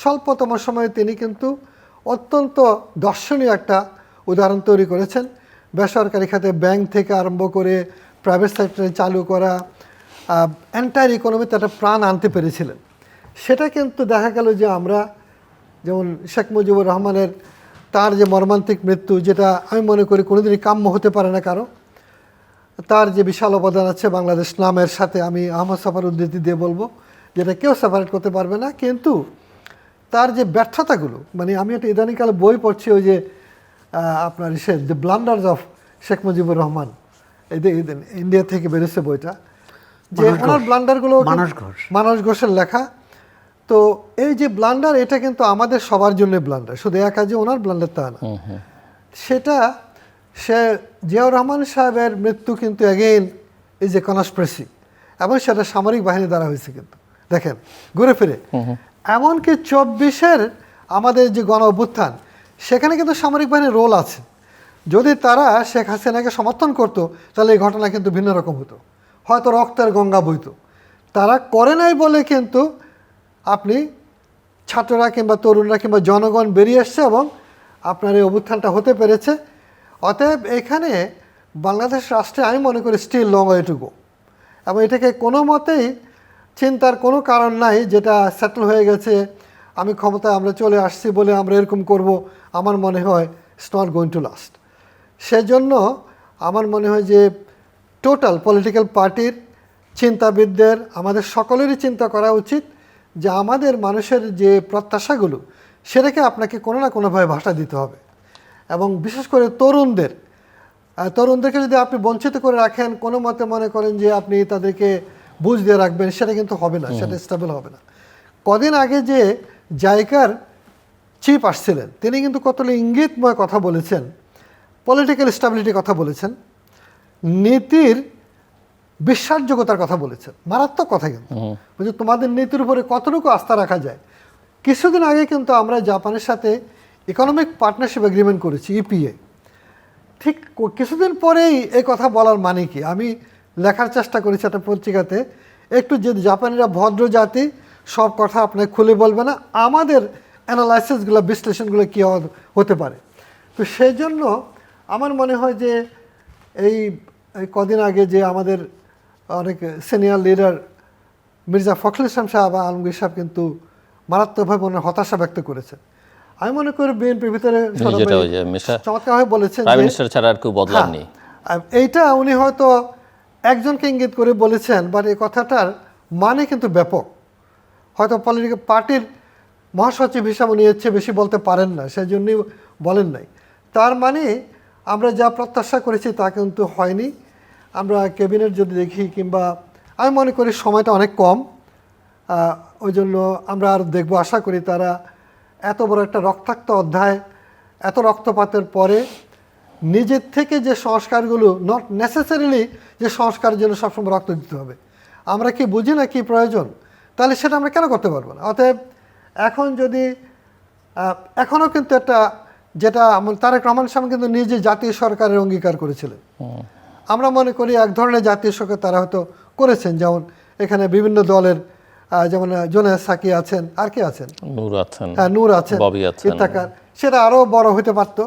স্বল্পতম সময়ে তিনি কিন্তু অত্যন্ত দর্শনীয় একটা উদাহরণ তৈরি করেছেন। বেসরকারি খাতে ব্যাংক থেকে আরম্ভ করে প্রাইভেট সেক্টরে চালু করা এন্টায়ার ইকোনমিতে একটা প্রাণ আনতে পেরেছিলেন। সেটা কিন্তু দেখা গেল যে আমরা যেমন শেখ মুজিবুর রহমানের তার যে মর্মান্তিক মৃত্যু, যেটা আমি মনে করি কোনোদিনই কাম্য হতে পারে না কারো, তার যে বিশাল অবদান আছে বাংলাদেশ নামের সাথে, আমি আহমদ সাফার উদ্ধৃতি দিয়ে বলবো, যেটা কেউ সেপারেট করতে পারবে না। কিন্তু তার যে ব্যর্থতাগুলো, মানে আমি একটা ইদানিকালে বই পড়ছি, ওই যে আপনার the blunders of Sheikh Mujibur Rahman, India থেকে বেরোচ্ছে বইটা, যে ওনার ব্লান্ডারগুলো মানস ঘোষের লেখা। তো এই যে ব্লান্ডার, এটা কিন্তু আমাদের সবার জন্য ব্লান্ডার, শুধু একা যে ওনার ব্লান্ডার তা না। সেটা সে জিয়াউর রহমান সাহেবের মৃত্যু কিন্তু অ্যাগেইন ইজ এ কনস্পিরেসি, এবং সেটা সামরিক বাহিনী দ্বারা হয়েছে। কিন্তু দেখেন ঘুরে ফিরে এমনকি 24-এর আমাদের যে গণ অভ্যুত্থান, সেখানে কিন্তু সামরিক বাহিনীর রোল আছে। যদি তারা শেখ হাসিনাকে সমর্থন করতো তাহলে এই ঘটনা কিন্তু ভিন্ন রকম হতো, হয়তো রক্তের গঙ্গা বইতো। তারা করে নাই বলে কিন্তু আপনি ছাত্ররা কিংবা তরুণরা কিংবা জনগণ বেরিয়ে এসছে এবং আপনার এই অভ্যুত্থানটা হতে পেরেছে। অতএব এখানে বাংলাদেশ রাষ্ট্রে আমি মনে করি still long way to go, এবং এটাকে কোনো মতেই চিন্তার কোনো কারণ নাই যেটা সেটেল হয়ে গেছে, আমি ক্ষমতায় আমরা চলে আসছি বলে আমরা এরকম করব। আমার মনে হয় it's not going to last. সেজন্য আমার মনে হয় যে টোটাল পলিটিক্যাল পার্টির চিন্তাবিদদের, আমাদের সকলেরই চিন্তা করা উচিত যে আমাদের মানুষের যে প্রত্যাশাগুলো, সেটাকে আপনাকে কোনো না কোনোভাবে ভাষা দিতে হবে। এবং বিশেষ করে তরুণদেরকে যদি আপনি বঞ্চিত করে রাখেন, কোনো মতে মনে করেন যে আপনি তাদেরকে বুঝ দিয়ে রাখবেন, সেটা কিন্তু হবে না, সেটা স্টেবল হবে না। কদিন আগে যে জাইকার চিফ আসছিলেন, তিনি কিন্তু কতটা ইঙ্গিতময় কথা বলেছেন, পলিটিক্যাল স্টেবিলিটির কথা বলেছেন, নীতির বিশ্বাসযোগ্যতার কথা বলেছেন, মারাত্মক কথা। কিন্তু বুঝলি তোমাদের নীতির উপরে কতটুকু আস্থা রাখা যায়। কিছুদিন আগে কিন্তু আমরা জাপানের সাথে ইকোনমিক পার্টনারশিপ এগ্রিমেন্ট করেছি, ইপিএ। ঠিক কিছুদিন পরেই এই কথা বলার মানে কি, আমি লেখার চেষ্টা করেছি একটা পত্রিকাতে, একটু যে জাপানিরা ভদ্র জাতি, সব কথা আপনাকে খুলে বলবে না, আমাদের অ্যানালাইসিসগুলো, বিশ্লেষণগুলো কী হতে পারে। তো সেই জন্য আমার মনে হয় যে এই কদিন আগে যে আমাদের অনেক সিনিয়র লিডার মির্জা ফখরুল ইসলাম সাহেব, আলমগীর সাহেব কিন্তু মারাত্মকভাবে ওনার হতাশা ব্যক্ত করেছেন। আমি মনে করি বিএনপির ভিতরে চমৎকারভাবে বলেছেন এইটা উনি হয়তো একজনকে ইঙ্গিত করে বলেছেন, বাট এই কথাটার মানে কিন্তু ব্যাপক। হয়তো পলিটিক্যাল পার্টির মহাসচিব হিসাবে উনি এর চেয়ে বেশি বলতে পারেন না, সেই জন্যই বলেন নাই। তার মানে আমরা যা প্রত্যাশা করেছি তা কিন্তু হয়নি। আমরা ক্যাবিনেট যদি দেখি, কিংবা আমি মনে করি সময়টা অনেক কম, ওই জন্য আমরা আর দেখব, আশা করি তারা এত বড় একটা রক্তাক্ত অধ্যায়, এত রক্তপাতের পরে নিজের থেকে যে সংস্কারগুলো, নট নেসেসারিলি যে সংস্কারের জন্য সবসময় রক্ত দিতে হবে, আমরা কি বুঝি না কি প্রয়োজন, তাহলে সেটা আমরা কেন করতে পারবো না। অতএব এখন যদি এখনও কিন্তু একটা যেটা তারেক রহমান সাহেব কিন্তু নিজে জাতীয় সরকারের অঙ্গীকার করেছিলেন। আমরা মনে করি এক ধরনের জাতীয় সরকার তারা হয়তো করেছেন, যেমন এখানে বিভিন্ন দলের যেমন জোনায়েদ সাকি আছেন, আর কে আছেন, নূর আছেন, হ্যাঁ নূর আছেন, ববি আছেন, ইত্তাকার, সেটা আরও বড় হতে পারতো।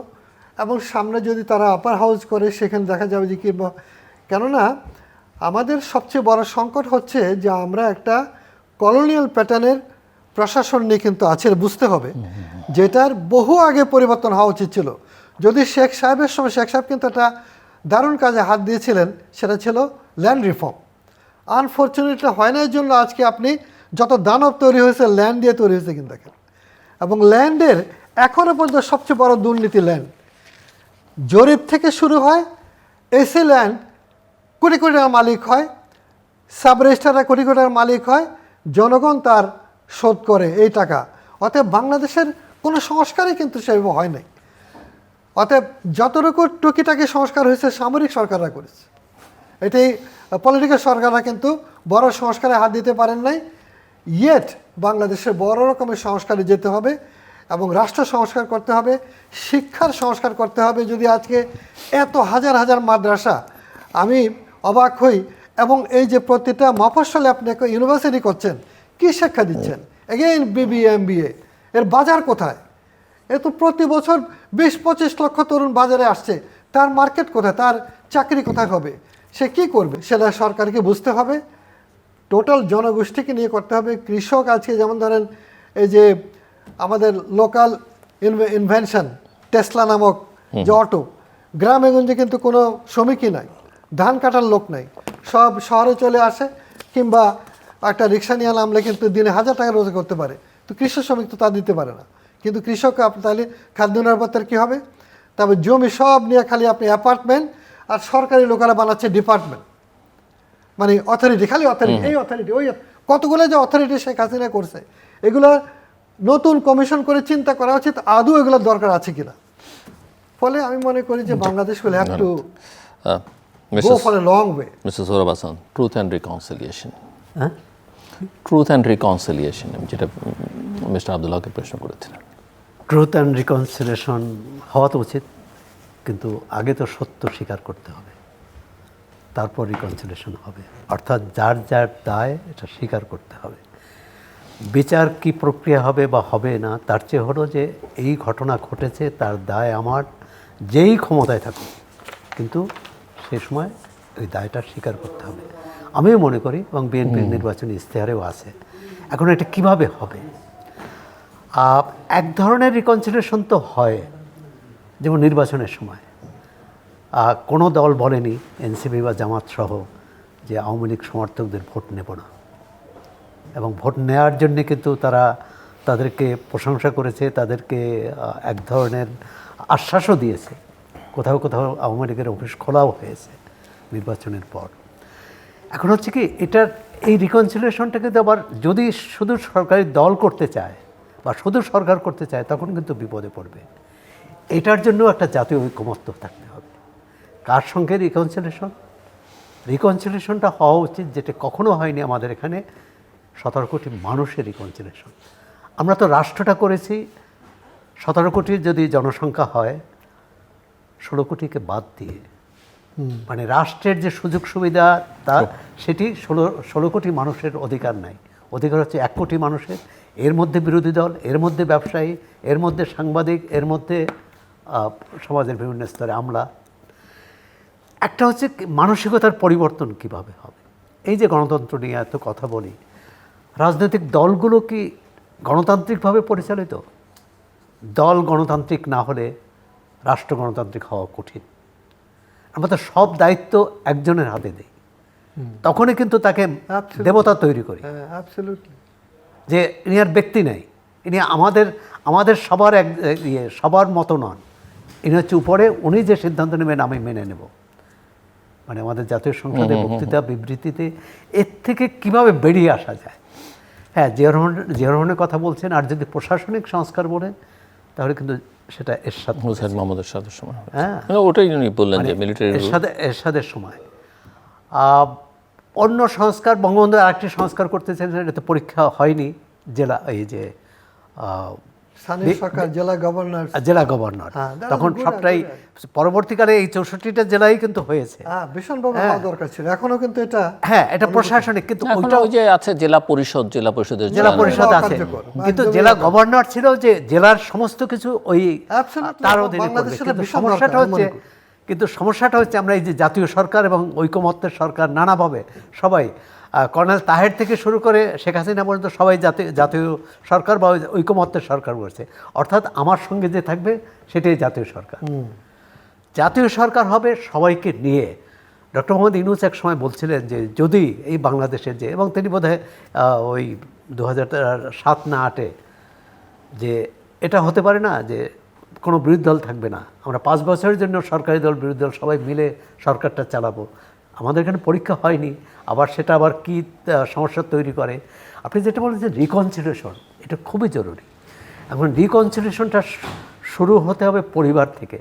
এবং সামনে যদি তারা আপার হাউস করে সেখানে দেখা যাবে যে কি, কেননা আমাদের সবচেয়ে বড় সংকট হচ্ছে যে আমরা একটা কলোনিয়াল প্যাটার্নের প্রশাসন নিয়ে কিন্তু আছে, বুঝতে হবে যেটার বহু আগে পরিবর্তন হওয়া উচিত ছিল। যদি শেখ সাহেবের সময়, শেখ সাহেব কিন্তু একটা দারুণ কাজে হাত দিয়েছিলেন, সেটা ছিল ল্যান্ড রিফর্ম। আনফর্চুনেটলি হয় না, এর জন্য আজকে আপনি যত দানব তৈরি হয়েছে ল্যান্ড দিয়ে তৈরি হয়েছে কিন্তু দেখেন। এবং ল্যান্ডের এখনও পর্যন্ত সবচেয়ে বড় দুর্নীতি ল্যান্ড। জরিপ থেকে শুরু হয়, এসি ল্যান্ড কোটি কোটি টাকার মালিক হয়, সাব রেজিস্ট্রাররা কোটি কোটি টাকার মালিক হয়, জনগণ তার শোধ করে এই টাকা। অতএব বাংলাদেশের কোনো সংস্কারই কিন্তু সেভাবে হয় নাই। অতএব যতটুকু টুকিটাকি সংস্কার হয়েছে সামরিক সরকাররা করেছে, এটাই পলিটিক্যাল সরকাররা কিন্তু বড় সংস্কারে হাত দিতে পারেন নাই। ইয়েট বাংলাদেশের বড় রকমের সংস্কারে যেতে হবে এবং রাষ্ট্র সংস্কার করতে হবে, শিক্ষার সংস্কার করতে হবে। যদি আজকে এত হাজার হাজার মাদ্রাসা, আমি অবাক হই। এবং এই যে প্রতিটা মফস্বলে আপনি একটা ইউনিভার্সিটি করছেন, কী শিক্ষা দিচ্ছেন? এগেইন বিবিএ এমবিএ, এর বাজার কোথায়? এ তো প্রতি বছর 20-25 লক্ষ তরুণ বাজারে আসছে, তার মার্কেট কোথায়? তার চাকরি কোথায় হবে? সে কি করবে? সেটা সরকারকে বুঝতে হবে, টোটাল জনগোষ্ঠীকে নিয়ে করতে হবে। কৃষক আজকে যেমন ধরেন এই যে আমাদের লোকাল ইনভেনশন টেসলা নামক যে অটো, গ্রামে গঞ্জে কিন্তু কোনো শ্রমিকই নাই, ধান কাটার লোক নাই, সব শহরে চলে আসে, কিংবা একটা রিক্সা নিয়ে নামলে কিন্তু দিনে 1000 টাকা রোজগার করতে পারে। তো কৃষক শ্রমিক তো তা দিতে পারে না। কিন্তু কৃষক তাহলে খাদ্য নিরাপত্তার কী হবে? তবে জমি সব নিয়ে খালি আপনি অ্যাপার্টমেন্ট, আর সরকারি লোকেরা বানাচ্ছে ডিপার্টমেন্ট, মানে অথরিটি, খালি অথরিটি, এই অথরিটি ওই, কতগুলো যে অথরিটি শেখ হাসিনা করছে, এগুলো নতুন কমিশন করে চিন্তা করা উচিত আদৌ এগুলোর দরকার আছে কিনা। ফলে আমি মনে করি যে Bangladesh will have to go for a long way. Mrs Sohrab Hasan, truth and reconciliation, truth and reconciliation, যেটা মিস্টার আব্দুল হককে প্রশ্ন করেছিলেন। ট্রুথ অ্যান্ড রিকনসিলিয়েশন হওয়া তো উচিত, কিন্তু আগে তো সত্য স্বীকার করতে হবে, তারপর রিকনসিলিয়েশন হবে। অর্থাৎ যার যার দায় এটা স্বীকার করতে হবে। বিচার কি প্রক্রিয়া হবে বা হবে না, তার চেয়ে হলো যে এই ঘটনা ঘটেছে, তার দায় আমার, যেই ক্ষমতায় থাকুক, কিন্তু সে সময় ওই দায়টা স্বীকার করতে হবে। আমিও মনে করি, এবং বিএনপির নির্বাচনী ইশতেহারেও আছে। এখন এটা কিভাবে হবে? এক ধরনের রিকনসিলিয়েশন তো হয়, যেমন নির্বাচনের সময় কোনো দল বলেনি, এনসিপি বা জামাত সহ, যে আওয়ামী লীগ সমর্থকদের ভোট নেব না। এবং ভোট নেওয়ার জন্যে কিন্তু তারা তাদেরকে প্রশংসা করেছে, তাদেরকে এক ধরনের আশ্বাসও দিয়েছে। কোথাও কোথাও আওয়ামী লীগের অফিস খোলাও হয়েছে নির্বাচনের পর। এখন হচ্ছে কি, এটার এই রিকনসিলিয়েশনটা কিন্তু আবার যদি শুধু সরকারি দল করতে চায় বা শুধু সরকার করতে চায়, তখন কিন্তু বিপদে পড়বে। এটার জন্য একটা জাতীয় ঐকমত্য থাকতে হবে। কার সঙ্গে রিকনসিলিয়েশন? রিকনসিলিয়েশনটা হওয়া উচিত, যেটা কখনো হয়নি আমাদের এখানে, 17 কোটি মানুষের রিকনসিলিয়েশন। আমরা তো রাষ্ট্রটা করেছি, 17 কোটির যদি জনসংখ্যা হয়, 16 কোটিকে বাদ দিয়ে, মানে রাষ্ট্রের যে সুযোগ সুবিধা তা সেটি 16 কোটি মানুষের অধিকার নাই। অধিকার হচ্ছে 1 কোটি মানুষের, এর মধ্যে বিরোধী দল, এর মধ্যে ব্যবসায়ী, এর মধ্যে সাংবাদিক, এর মধ্যে সমাজের বিভিন্ন স্তরে আমলা। একটা হচ্ছে মানসিকতার পরিবর্তন কিভাবে হবে। এই যে গণতন্ত্র নিয়ে এত কথা বলি, রাজনৈতিক দলগুলো কি গণতান্ত্রিকভাবে পরিচালিত? দল গণতান্ত্রিক না হলে রাষ্ট্র গণতান্ত্রিক হওয়া কঠিন। আমরা তো সব দায়িত্ব একজনের হাতে দিই, তখনই কিন্তু তাকে দেবতা তৈরি করি, যে ইনি আর ব্যক্তি নেই, ইনি আমাদের সবার সবার মতো নন, ইনি হচ্ছে উপরে, উনি যে সিদ্ধান্ত নেবেন আমি মেনে নেব। মানে আমাদের জাতীয় সংসদে বক্তৃতা বিবৃতিতে এর থেকে কিভাবে বেরিয়ে আসা যায়। হ্যাঁ, জিয়া রহমানের কথা বলছেন, আর যদি প্রশাসনিক সংস্কার বলেন তাহলে কিন্তু সেটা এরশাদ মোহাম্মদ এরশাদের সময়, হ্যাঁ ওটাই উনি বললেন যে মিলিটারি এরশাদের সময়। অন্য সংস্কার, বঙ্গবন্ধু আরেকটি সংস্কার করতে চাইছেন, এটা তো পরীক্ষা হয়নি, জেলা এই যে স্থানীয় সরকার, জেলা গভর্নর, জেলা গভর্নর, হ্যাঁ, that was তখন good সবটাই idea. পরবর্তীকালে এই 64টা জেলাই কিন্তু হয়েছে। হ্যাঁ, ভীষণভাবে হওয়া দরকার ছিল। এখনো কিন্তু এটা হ্যাঁ, এটা প্রশাসনিক, কিন্তু এখন ওইটা ওই যে আছে জেলা পরিষদের জেলা পরিষদ আছে, কার্যকর, কিন্তু একদমই জেলা একদম। গভর্নর ছিল যে জেলার সমস্ত কিছু ওই Absolutely, তার অধীনে করবে। বাংলাদেশের কিন্তু ভীষণ সমস্যাটা দরকার, আমি হচ্ছে মনে করি। আমরা এই যে জাতীয় সরকার এবং ঐকমত্যের সরকার নানাভাবে সবাই কর্নেল তাহের থেকে শুরু করে শেখ হাসিনা পর্যন্ত সবাই জাতীয় সরকার বা ঐকমত্যের সরকার বলছে, অর্থাৎ আমার সঙ্গে যে থাকবে সেটাই জাতীয় সরকার। জাতীয় সরকার হবে সবাইকে নিয়ে। ডক্টর মোহাম্মদ ইউনূস এক সময় বলছিলেন যে যদি এই বাংলাদেশের যে, এবং তিনি বোধহয় ওই 2007 না 8-এ যে এটা হতে পারে না যে কোনো বিরোধী দল থাকবে না, আমরা 5 বছরের জন্য সরকারি দল বিরোধী দল সবাই মিলে সরকারটা চালাবো। আমাদের এখানে পরীক্ষা হয়নি, সেটা আবার কি সমস্যা তৈরি করে। আপনি যেটা বলেন যে রিকনসিলিয়েশন, এটা খুবই জরুরি। এখন রিকনসিলিয়েশনটা শুরু হতে হবে পরিবার থেকে।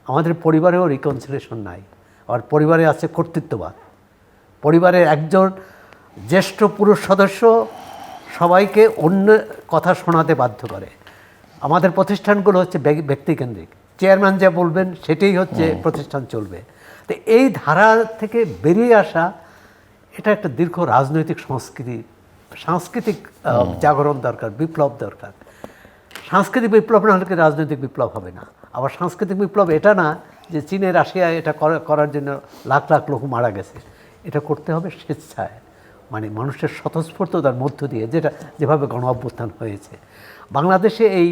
আমাদের পরিবারেও রিকনসিলিয়েশন নাই, আর পরিবারে আছে কর্তৃত্ববাদ। পরিবারের একজন জ্যেষ্ঠ পুরুষ সদস্য সবাইকে অন্য কথা শোনাতে বাধ্য করে। আমাদের প্রতিষ্ঠানগুলো হচ্ছে ব্যক্তিকেন্দ্রিক, চেয়ারম্যান যা বলবেন সেটাই হচ্ছে প্রতিষ্ঠান চলবে। তো এই ধারা থেকে বেরিয়ে আসা, এটা একটা দীর্ঘ রাজনৈতিক সাংস্কৃতিক জাগরণ দরকার, বিপ্লব দরকার। সাংস্কৃতিক বিপ্লব না হলে কি রাজনৈতিক বিপ্লব হবে না। আবার সাংস্কৃতিক বিপ্লব এটা না যে চীনে রাশিয়ায় এটা করার জন্য লাখ লাখ লোক মারা গেছে। এটা করতে হবে স্বেচ্ছায়, মানে মানুষের স্বতঃস্ফূর্ততার মধ্য দিয়ে, যেভাবে গণ অভ্যুত্থান হয়েছে বাংলাদেশে। এই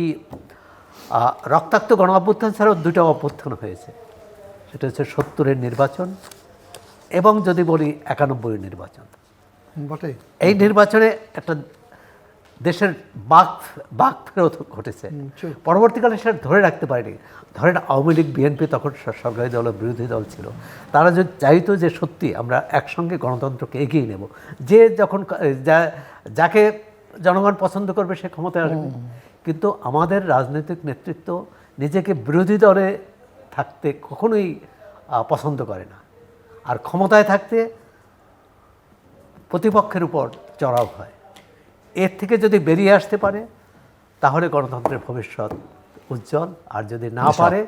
রক্তাক্ত গণ অভ্যুত্থান ছাড়াও 2টা অভ্যুত্থান হয়েছে, সেটা হচ্ছে 70-এর নির্বাচন এবং যদি বলি 91-এর নির্বাচন। বটে। এই নির্বাচনে একটা দেশের বাক ফেরত ঘটেছে। পরবর্তীকালে সেটা ধরে রাখতে পারেনি। ধরেন আওয়ামী লীগ, বিএনপি তখন সরকারি দল ও বিরোধী দল ছিল, তারা যদি চাইতো যে সত্যি আমরা একসঙ্গে গণতন্ত্রকে এগিয়ে নেব, যে যখন যাকে জনগণ পছন্দ করবে সে ক্ষমতায় আসবে। কিন্তু আমাদের রাজনৈতিক নেতৃত্ব নিজেকে বিরোধী দলে থাকতে কখনোই পছন্দ করে না, আর ক্ষমতায় থাকতে প্রতিপক্ষের উপর চড়াও হয়। এর থেকে যদি বেরিয়ে আসতে পারে তাহলে গণতন্ত্রের ভবিষ্যৎ উজ্জ্বল, আর যদি না পারে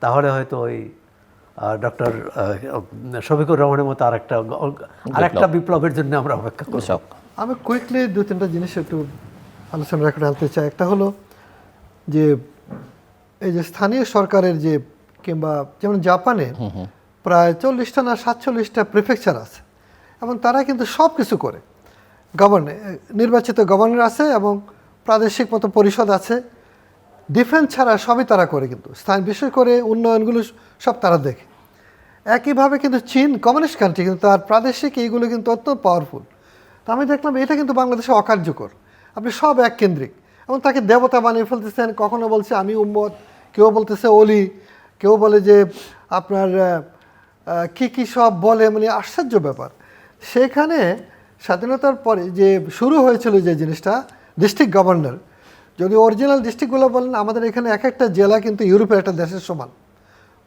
তাহলে হয়তো ওই ডক্টর শফিকুর রহমানের মতো আরেকটা বিপ্লবের জন্য আমরা অপেক্ষা করব। আমি কুইকলি 2-3টা জিনিস একটু আলোচনা রাখতে আনতে চাই। একটা হলো যে এই যে স্থানীয় সরকারের যে, কিংবা যেমন জাপানে প্রায় 40টা না 47টা প্রিফেকচার আছে, এবং তারা কিন্তু সব কিছু করে। নির্বাচিত গভর্নর আছে এবং প্রাদেশিক মতো পরিষদ আছে, ডিফেন্স ছাড়া সবই তারা করে। কিন্তু বিশেষ করে উন্নয়নগুলো সব তারা দেখে। একইভাবে কিন্তু চীন কমিউনিস্ট কান্ট্রি, কিন্তু তার প্রাদেশিক এইগুলো কিন্তু অত্যন্ত পাওয়ারফুল। তো আমি দেখলাম এটা কিন্তু বাংলাদেশে অকার্যকর। আপনি সব এক কেন্দ্রিক, এবং তাকে দেবতা বানিয়ে ফেলতেছেন। কখনো বলছে আমি উম্মত, কেউ বলতেছে অলি, কেউ বলে যে আপনার কি সব বলে, মানে আশ্চর্য ব্যাপার। সেখানে স্বাধীনতার পরে যে শুরু হয়েছিল যে জিনিসটা, ডিস্ট্রিক্ট গভর্নর, যদি অরিজিনাল ডিস্ট্রিক্টগুলো বলেন, আমাদের এখানে এক একটা জেলা কিন্তু ইউরোপের একটা দেশের সমান,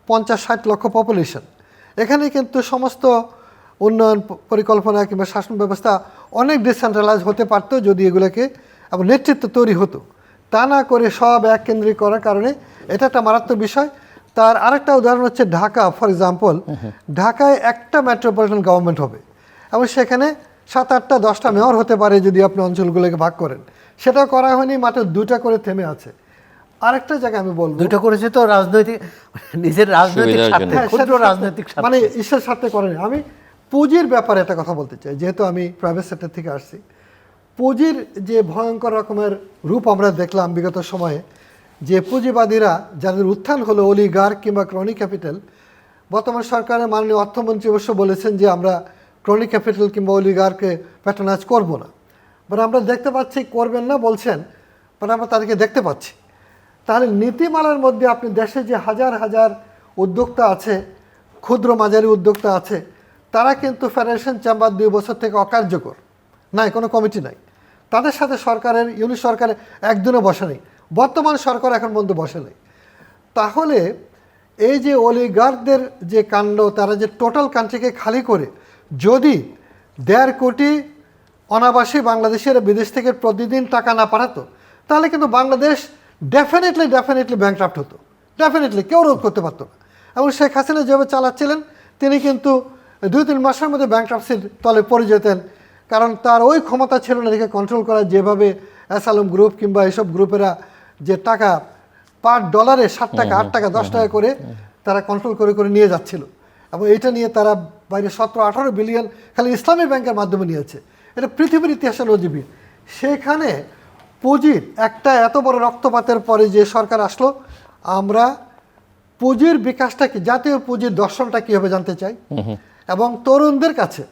50-60 লক্ষ পপুলেশন। এখানে কিন্তু সমস্ত উন্নয়ন পরিকল্পনা কিংবা শাসন ব্যবস্থা অনেক ডিসেন্ট্রালাইজ হতে পারতো যদি এগুলোকে আবার নেতৃত্ব তৈরি হতো। তা না করে সব এক কেন্দ্রিক করার কারণে এটা একটা মারাত্মক বিষয়। তার আরেকটা উদাহরণ হচ্ছে ঢাকা। ফর এক্সাম্পল, ঢাকায় একটা মেট্রোপলিটন গভর্নমেন্ট হবে এবং সেখানে 7, 8, 10টা মেয়র হতে পারে যদি আপনি অঞ্চলগুলোকে ভাগ করেন। সেটা করা হয়নি, মাত্র 2টা করে থেমে আছে। আরেকটা জায়গায় আমি বলবো, 2টা করেছে তো রাজনৈতিক, নিজের রাজনৈতিক স্বার্থে, ক্ষুদ্র রাজনৈতিক স্বার্থে, মানে ঈশ্বর স্বার্থে করেনি। আমি পুঁজির ব্যাপারে একটা কথা বলতে চাই, যেহেতু আমি প্রাইভেট সেক্টর থেকে আসছি। পুঁজির যে ভয়ঙ্কর রকমের রূপ আমরা দেখলাম বিগত সময়ে, যে পুঁজিবাদীরা যাদের উত্থান হলো, অলিগার্ক কিংবা ক্রনি ক্যাপিটাল। বর্তমান সরকারের মাননীয় অর্থমন্ত্রী অবশ্য বলেছেন যে আমরা ক্রনি ক্যাপিটাল কিংবা অলিগার্ককে প্যাট্রোনাইজ করব না, বাট আমরা দেখতে পাচ্ছি করবেন না বলছেন, বাট আমরা তাদেরকে দেখতে পাচ্ছি। তাহলে নীতিমালার মধ্যে আপনি দেশে যে হাজার হাজার উদ্যোক্তা আছে, ক্ষুদ্র মাঝারি উদ্যোক্তা আছে, তারা কিন্তু ফেডারেশন চেম্বার 2 বছর থেকে অকার্যকর, নাই কোনো কমিটি নাই। তাদের সাথে সরকারের, ইউনিট সরকারের একদিনও বসে নেই, বর্তমান সরকার এখন পর্যন্ত বসে নেই। তাহলে এই যে অলিগার্কদের যে কাণ্ড, তারা যে টোটাল কান্ট্রিকে খালি করে যদি 1.5 কোটি অনাবাসী বাংলাদেশের বিদেশ থেকে প্রতিদিন টাকা না পাঠাতো, তাহলে কিন্তু বাংলাদেশ ডেফিনেটলি ব্যাংকরাপ্ট হতো, ডেফিনেটলি কেউ রোধ করতে পারতো না। এবং শেখ হাসিনা যেভাবে চালাচ্ছিলেন তিনি কিন্তু 2-3 মাসের মধ্যে ব্যাংকরাপসির তলে পড়ে যেতেন, কারণ তার ওই ক্ষমতা ছিল না এটাকে কন্ট্রোল করার, যেভাবে অ্যাসালম গ্রুপ কিংবা এইসব গ্রুপেরা যে টাকা পার ডলারে 7 টাকা 8 টাকা 10 টাকা করে তারা কন্ট্রোল করে করে নিয়ে যাচ্ছিল। এবং এটা নিয়ে তারা বাইরে 17-18 বিলিয়ন খালি ইসলামী ব্যাংকের মাধ্যমে নিয়েছে। এটা পৃথিবীর ইতিহাসে নজির। সেখানে পুঁজির একটা এত বড় রক্তপাতের পরে যে সরকার আসলো, আমরা পুঁজির বিকাশটা কি, জাতীয় পুঁজির দর্শনটা কীভাবে জানতে চাই, এবং তরুণদের কাছে,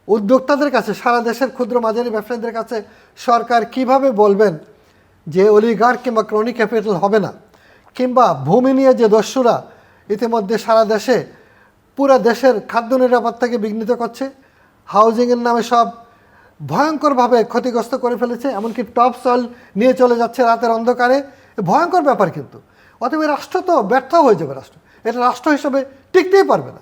উদ্যোক্তাদের কাছে, সারা দেশের ক্ষুদ্র মাঝারি ব্যবসায়ীদের কাছে সরকার কিভাবে বলবেন যে অলিগার্ক কিংবা ক্রনিক ক্যাপিটাল হবে না, কিংবা ভূমি নিয়ে যে দস্যুরা ইতিমধ্যে সারা দেশে পুরো দেশের খাদ্য নিরাপত্তাকে বিঘ্নিত করছে, হাউজিংয়ের নামে সব ভয়ঙ্করভাবে ক্ষতিগ্রস্ত করে ফেলেছে, এমনকি টপ সয়েল নিয়ে চলে যাচ্ছে রাতের অন্ধকারে। ভয়ঙ্কর ব্যাপার। কিন্তু অতএব রাষ্ট্র তো ব্যর্থ হয়ে যাবে। এটা রাষ্ট্র হিসেবে টিকতেই পারবে না।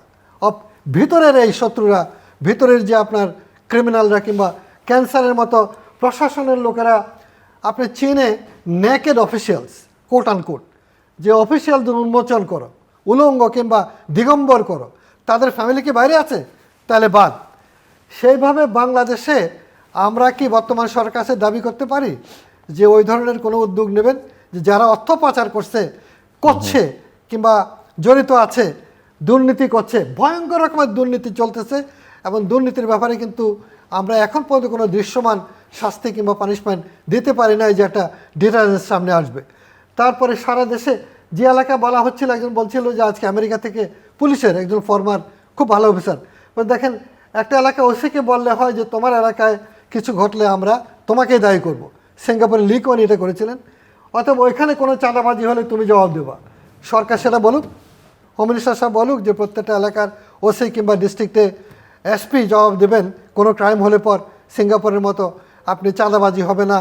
ভিতরের এই শত্রুরা, ভিতরের যে আপনার ক্রিমিনালরা কিংবা ক্যান্সারের মতো প্রশাসনের লোকেরা, আপনি চীনে নেকেড অফিসিয়ালস কোট আনকোট, যে অফিসিয়ালদের উন্মোচন করো, উলঙ্গ কিংবা দিগম্বর করো, তাদের ফ্যামিলি কি বাইরে আছে? তাহলে বাদ। সেইভাবে বাংলাদেশে আমরা কি বর্তমান সরকার কাছে দাবি করতে পারি যে ওই ধরনের কোনো উদ্যোগ নেবেন, যে যারা অর্থ পাচার করছে কিংবা জড়িত আছে, দুর্নীতি করছে, ভয়ঙ্কর রকমের দুর্নীতি চলতেছে, এবং দুর্নীতির ব্যাপারে কিন্তু আমরা এখন পর্যন্ত কোনো দৃশ্যমান শাস্তি কিংবা পানিশমেন্ট দিতে পারি না, যে একটা ডিটারেন্স সামনে আসবে। তারপরে সারা দেশে যে এলাকা বলা হচ্ছিল, একজন বলছিল যে আজকে আমেরিকা থেকে পুলিশের একজন ফরমার খুব ভালো অফিসার, দেখেন একটা এলাকা ওসিকে বললে হয় যে তোমার এলাকায় কিছু ঘটলে আমরা তোমাকেই দায়ী করব। সিঙ্গাপুরে লি কোয়ান এটা করেছিলেন। অতএব ওইখানে কোনো চাঁদাবাজি হলে তুমি জবাব দেবা। সরকার সেটা বলুক, হোম মিনিস্টার সাহেব বলুক যে প্রত্যেকটা এলাকার ওসি কিংবা ডিস্ট্রিক্টে এসপি জবাব দেবেন কোনো ক্রাইম হলে পর সিঙ্গাপুরের মতো আপনি চাঁদাবাজি হবে না,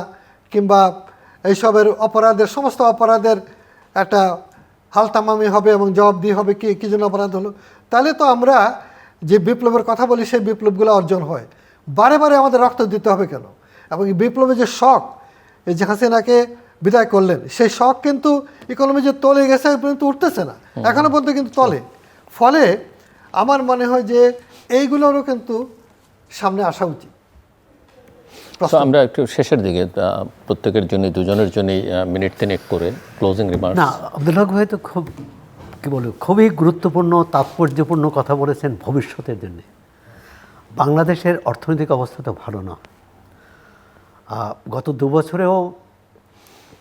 কিংবা এইসবের অপরাধের, সমস্ত অপরাধের একটা হালতামামি হবে এবং জবাবদিহি হবে কী জন্য অপরাধ হলো। তাহলে তো আমরা যে বিপ্লবের কথা বলি সেই বিপ্লবগুলো অর্জন হয়। বারে বারে আমাদের রক্ত দিতে হবে কেন? এবং এই বিপ্লবের যে শখ, এই যে হাসিনাকে বিদায় করলেন, সেই শখ কিন্তু ইকোনমি যে তলে গেছে পর্যন্ত উঠতেছে না, এখনো পর্যন্ত কিন্তু তলে। ফলে আমার মনে হয় যে এইগুলোরও কিন্তু সামনে আসা উচিত। আমরা একটু শেষের দিকে প্রত্যেকের জন্য, দুজনের জন্যই মিনিট 3 করে ক্লোজিং রিমার্কস। না, আব্দুল হক ভাই তো খুবই গুরুত্বপূর্ণ তাৎপর্যপূর্ণ কথা বলেছেন ভবিষ্যতের জন্য। বাংলাদেশের অর্থনৈতিক অবস্থা তো ভালো না। গত 2 বছরেও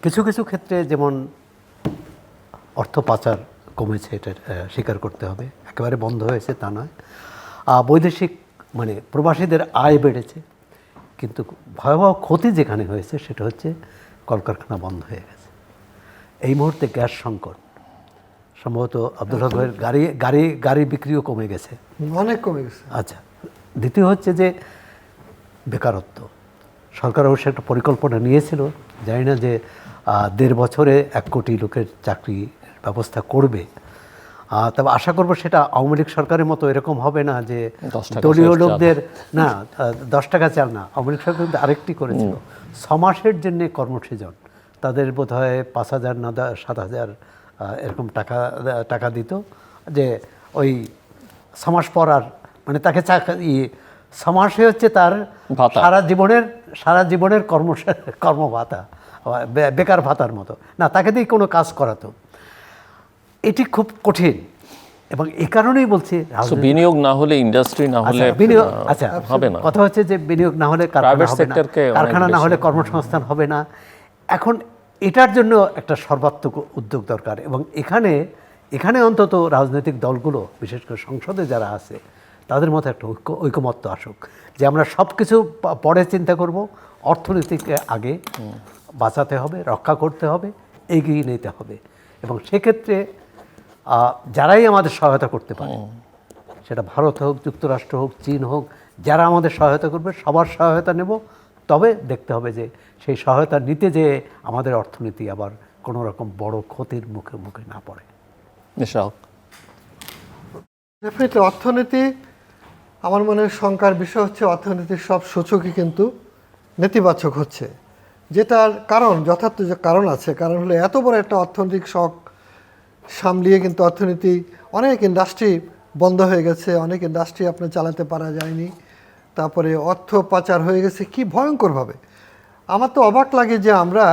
কিছু কিছু ক্ষেত্রে যেমন অর্থ পাচার কমেছে, এটা স্বীকার করতে হবে, একেবারে বন্ধ হয়েছে তা নয়। বৈদেশিক প্রবাসীদের আয় বেড়েছে, কিন্তু ভয়াবহ ক্ষতি যেখানে হয়েছে সেটা হচ্ছে কলকারখানা বন্ধ হয়ে গেছে। এই মুহূর্তে গ্যাস সংকট, সম্ভবত আব্দুল হক ভাইয়ের গাড়ি বিক্রিও কমে গেছে, অনেক কমে গেছে। আচ্ছা, দ্বিতীয় হচ্ছে যে বেকারত্ব। সরকার অবশ্যই একটা পরিকল্পনা নিয়েছিল, জানি না যে 1.5 বছরে 1 কোটি লোকের চাকরি ব্যবস্থা করবে। তবে আশা করব সেটা আওয়ামী লীগ সরকারের মতো এরকম হবে না যে দলীয় লোকদের, না 10 টাকা চাল না। আওয়ামী লীগ সরকার কিন্তু আরেকটি করেছিল, 6 মাসের জন্য কর্মসৃজন, তাদের বোধ হয় 5,000 না 7,000 এরকম টাকা দিত, যে ওই 6 মাস পর আর তাকে 6 মাসে হচ্ছে তার সারা জীবনের কর্মভাতা, বেকার ভাতার মতো, না তাকে দিয়ে কোনো কাজ করাতো। এটি খুব কঠিন, এবং এই কারণেই বলছি বিনিয়োগ না হলে, ইন্ডাস্ট্রি না হলে হবে না। কথা হচ্ছে যে বিনিয়োগ না হলে কারখানা না হলে কর্মসংস্থান হবে না। এখন এটার জন্য একটা সর্বাত্মক উদ্যোগ দরকার, এবং এখানে অন্তত রাজনৈতিক দলগুলো, বিশেষ করে সংসদে যারা আছে, তাদের মধ্যে একটা ঐকমত্য আসুক, যে আমরা সব কিছু পরে চিন্তা করব, অর্থনীতিকে আগে বাঁচাতে হবে, রক্ষা করতে হবে, এগিয়ে নিতে হবে। এবং সেক্ষেত্রে যারাই আমাদের সহায়তা করতে পারে, সেটা ভারত হোক, যুক্তরাষ্ট্র হোক, চীন হোক, যারা আমাদের সহায়তা করবে সবার সহায়তা নেব। তবে দেখতে হবে যে সেই সহায়তা নিতে যে আমাদের অর্থনীতি আবার কোনো রকম বড় ক্ষতির মুখে না পড়ে। ডেফিনেটলি অর্থনীতি, আমার মনে হয় শঙ্কার বিষয় হচ্ছে অর্থনীতির সব সূচকই কিন্তু নেতিবাচক হচ্ছে। যেটার কারণ যথার্থ যে কারণ আছে, কারণ হলো এত বড় একটা অর্থনৈতিক শক সামলিয়ে কিন্তু অর্থনীতি, অনেক ইন্ডাস্ট্রি বন্ধ হয়ে গেছে, অনেক ইন্ডাস্ট্রি আপনার চালাতে পারা যায়নি, তারপরে অর্থ পাচার হয়ে গেছে কি ভয়ঙ্করভাবে। আমার তো অবাক লাগে যে আমরা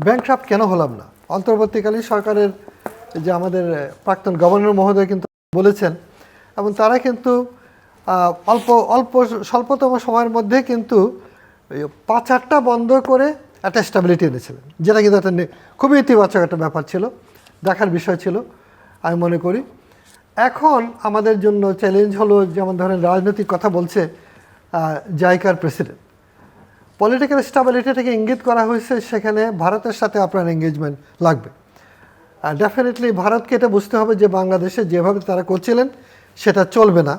ব্যাংকরাপ্ট কেন হলাম না। অন্তর্বর্তীকালীন সরকারের যে আমাদের প্রাক্তন গভর্নর মহোদয় কিন্তু বলেছেন, এবং তারা কিন্তু অল্প স্বল্পতম সময়ের মধ্যে কিন্তু পাচারটা বন্ধ করে একটা স্টেবিলিটি এনেছিলেন, যেটা কিন্তু একটা খুবই ইতিবাচক একটা ব্যাপার ছিল, দেখার বিষয় ছিল আমি মনে করি। এখন আমাদের জন্য চ্যালেঞ্জ হলো, যেমন ধরেন রাজনৈতিক কথা বলছে জাইকার প্রেসিডেন্ট, পলিটিক্যাল স্টেবিলিটি থেকে ইঙ্গিত করা হয়েছে সেখানে ভারতের সাথে আপনার এঙ্গেজমেন্ট লাগবে। আর ডেফিনেটলি ভারতকে এটা বুঝতে হবে যে বাংলাদেশে যেভাবে তারা করছিলেন সেটা চলবে না,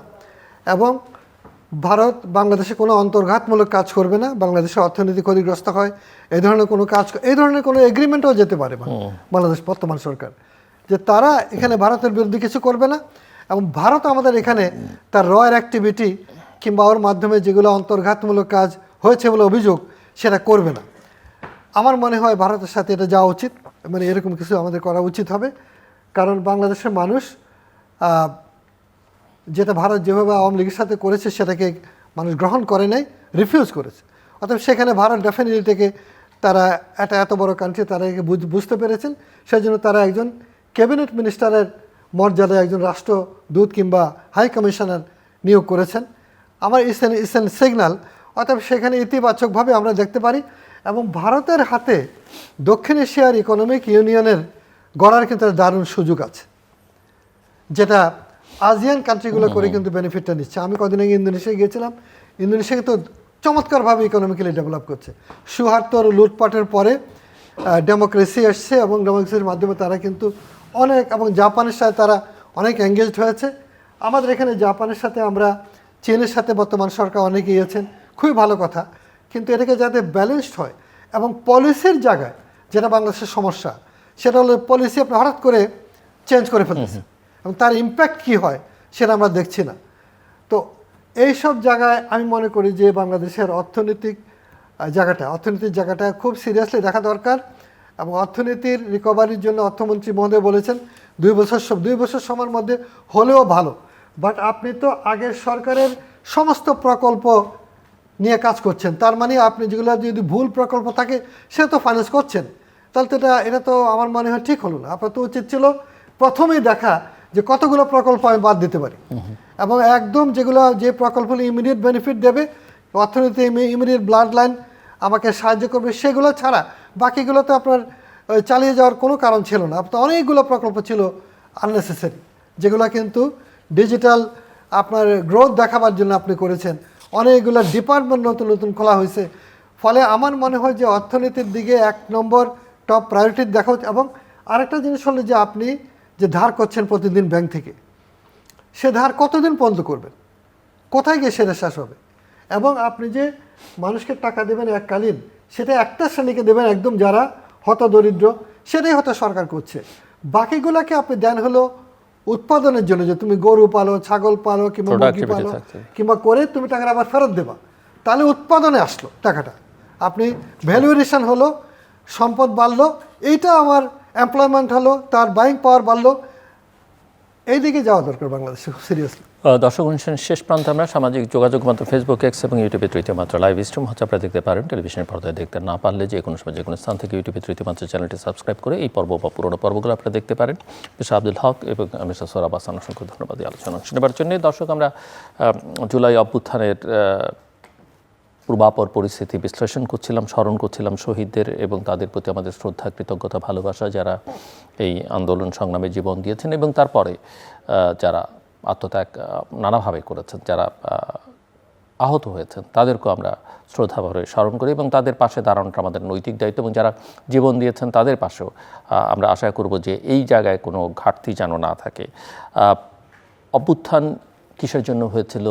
এবং ভারত বাংলাদেশে কোনো অন্তর্ঘাতমূলক কাজ করবে না, বাংলাদেশের অর্থনীতি ক্ষতিগ্রস্ত হয় এই ধরনের কোনো কাজ, এই ধরনের কোনো এগ্রিমেন্টও যেতে পারে বাংলাদেশ বর্তমান সরকার, যে তারা এখানে ভারতের বিরুদ্ধে কিছু করবে না, এবং ভারত আমাদের এখানে তার রয়ের অ্যাক্টিভিটি কিংবা ওর মাধ্যমে যেগুলো অন্তর্ঘাতমূলক কাজ হয়েছে বলে অভিযোগ সেটা করবে না। আমার মনে হয় ভারতের সাথে এটা যাওয়া উচিত, মানে এরকম কিছু আমাদের করা উচিত হবে, কারণ বাংলাদেশের মানুষ যেটা ভারত যেভাবে আওয়ামী লীগের সাথে করেছে সেটাকে মানুষ গ্রহণ করে নাই, রিফিউজ করেছে। অর্থাৎ সেখানে ভারত ডেফিনেটলি থেকে তারা এত বড় কান্ট্রি তারা বুঝতে পেরেছেন, সেই জন্য তারা একজন ক্যাবিনেট মিনিস্টারের মর্যাদায় একজন রাষ্ট্রদূত কিংবা হাই কমিশনার নিয়োগ করেছেন। আমার ইসেন সিগন্যাল, অর্থাৎ সেখানে ইতিবাচকভাবে আমরা দেখতে পারি, এবং ভারতের হাতে দক্ষিণ এশিয়ার ইকোনমিক ইউনিয়নের গড়ার কিন্তু দারুণ সুযোগ আছে, যেটা আসিয়ান কান্ট্রিগুলো করে কিন্তু বেনিফিটটা নিচ্ছে। আমি কদিন আগে ইন্দোনেশিয়ায় গিয়েছিলাম, ইন্দোনেশিয়া কিন্তু চমৎকারভাবে ইকোনমিক্যালি ডেভেলপ করছে। সুহার্তর লুটপাটের পরে ডেমোক্রেসি এসছে, এবং ডেমোক্রেসির মাধ্যমে তারা কিন্তু অনেক, এবং জাপানের সাথে তারা অনেক এঙ্গেজড হয়েছে। আমাদের এখানে জাপানের সাথে আমরা, চীনের সাথে বর্তমান সরকার অনেকে গিয়েছেন, খুবই ভালো কথা, কিন্তু এটাকে যাতে ব্যালেন্সড হয়, এবং পলিসির জায়গায় যেটা বাংলাদেশের সমস্যা সেটা হলো পলিসি আপনি হঠাৎ করে চেঞ্জ করে ফেলতেছে, এবং তার ইম্প্যাক্ট কী হয় সেটা আমরা দেখছি না। তো এইসব জায়গায় আমি মনে করি যে বাংলাদেশের অর্থনৈতিক জায়গাটা খুব সিরিয়াসলি দেখা দরকার, এবং অর্থনীতির রিকভারির জন্য অর্থমন্ত্রী মহোদয় বলেছেন 2 বছর সময়ের মধ্যে হলেও ভালো, বাট আপনি তো আগের সরকারের সমস্ত প্রকল্প নিয়ে কাজ করছেন, তার মানে আপনি যেগুলো যদি ভুল প্রকল্প থাকে সে তো ফাইন্যান্স করছেন, তাহলে তো এটা তো আমার মনে হয় ঠিক হলো না। আপনার তো উচিত ছিল প্রথমেই দেখা যে কতগুলো প্রকল্প আমি বাদ দিতে পারি, এবং একদম যে প্রকল্পগুলো ইমিডিয়েট বেনিফিট দেবে, অর্থনীতি ইমিডিয়েট ব্লাড লাইন আমাকে সাহায্য করবে, সেগুলো ছাড়া বাকিগুলো তো আপনার চালিয়ে যাওয়ার কোনো কারণ ছিল না। আপনার অনেকগুলো প্রকল্প ছিল আননেসেসারি, যেগুলো কিন্তু ডিজিটাল আপনার গ্রোথ দেখাবার জন্য আপনি করেছেন, অনেকগুলো ডিপার্টমেন্ট নতুন খোলা হয়েছে। ফলে আমার মনে হয় যে অর্থনীতির দিকে 1 নম্বর টপ প্রায়োরিটি দেখা হচ্ছে। এবং আরেকটা জিনিস হলো যে আপনি যে ধার করছেন প্রতিদিন ব্যাংক থেকে, সে ধার কতদিন পর্যন্ত করবেন, কোথায় গিয়ে সেটা শেষ হবে, এবং আপনি যে মানুষকে টাকা দেবেন এককালীন, সেটা একটা শ্রেণীকে দেবেন একদম যারা হতদরিদ্র, সেটাই হয়তো সরকার করছে। বাকিগুলোকে আপনি দেন হলো উৎপাদনের জন্য, যে তুমি গরু পালো, ছাগল পালো, কিংবা মুরগি পালো, কিংবা করে তুমি টাকাটা আবার ফেরত দেবা, তাহলে উৎপাদনে আসলো টাকাটা, আপনি ভ্যালুয়েশন হলো, সম্পদ বাড়লো, এইটা আমার এমপ্লয়মেন্ট হলো, তার বাইং পাওয়ার বাড়লো। এই দিকে যাওয়া দরকার বাংলাদেশে সিরিয়াসলি। দর্শক অনুষ্ঠানের শেষ প্রান্তে আমরা সামাজিক যোগাযোগ মাধ্যম ফেসবুক, এক্স এবং ইউটিউবে তৃতীয় মাত্রা লাইভ স্ট্রিম হচ্ছে, আপনারা দেখতে পারেন। টেলিভিশনের পর্দায় দেখতে না পারলে যে কোনো সময় যে কোনো স্থান থেকে ইউটিউবে তৃতীয় মাত্রা চ্যানেলটি সাবস্ক্রাইব করে এই পর্ব বা পুরোনো পর্বগুলো আপনারা দেখতে পারেন। মিস্টার আব্দুল হক এবং মিস্টার সোহরাব হাসান, অসংখ্য ধন্যবাদ এই আলোচনা শুনবার জন্য। দর্শক, আমরা জুলাই অভ্যুত্থানের পূর্বাপর পরিস্থিতি বিশ্লেষণ করছিলাম, স্মরণ করছিলাম শহীদদের এবং তাদের প্রতি আমাদের শ্রদ্ধা, কৃতজ্ঞতা, ভালোবাসা, যারা এই আন্দোলন সংগ্রামে জীবন দিয়েছেন এবং তারপরে যারা আত্মত্যাগ নানাভাবে করেছেন, যারা আহত হয়েছেন, তাদেরকেও আমরা শ্রদ্ধাভরে স্মরণ করি এবং তাদের পাশে দাঁড়ানোটা আমাদের নৈতিক দায়িত্ব। এবং যারা জীবন দিয়েছেন তাদের পাশেও আমরা আশা করব যে এই জায়গায় কোনো ঘাটতি যেন না থাকে। অভ্যুত্থান কিসের জন্য হয়েছিল,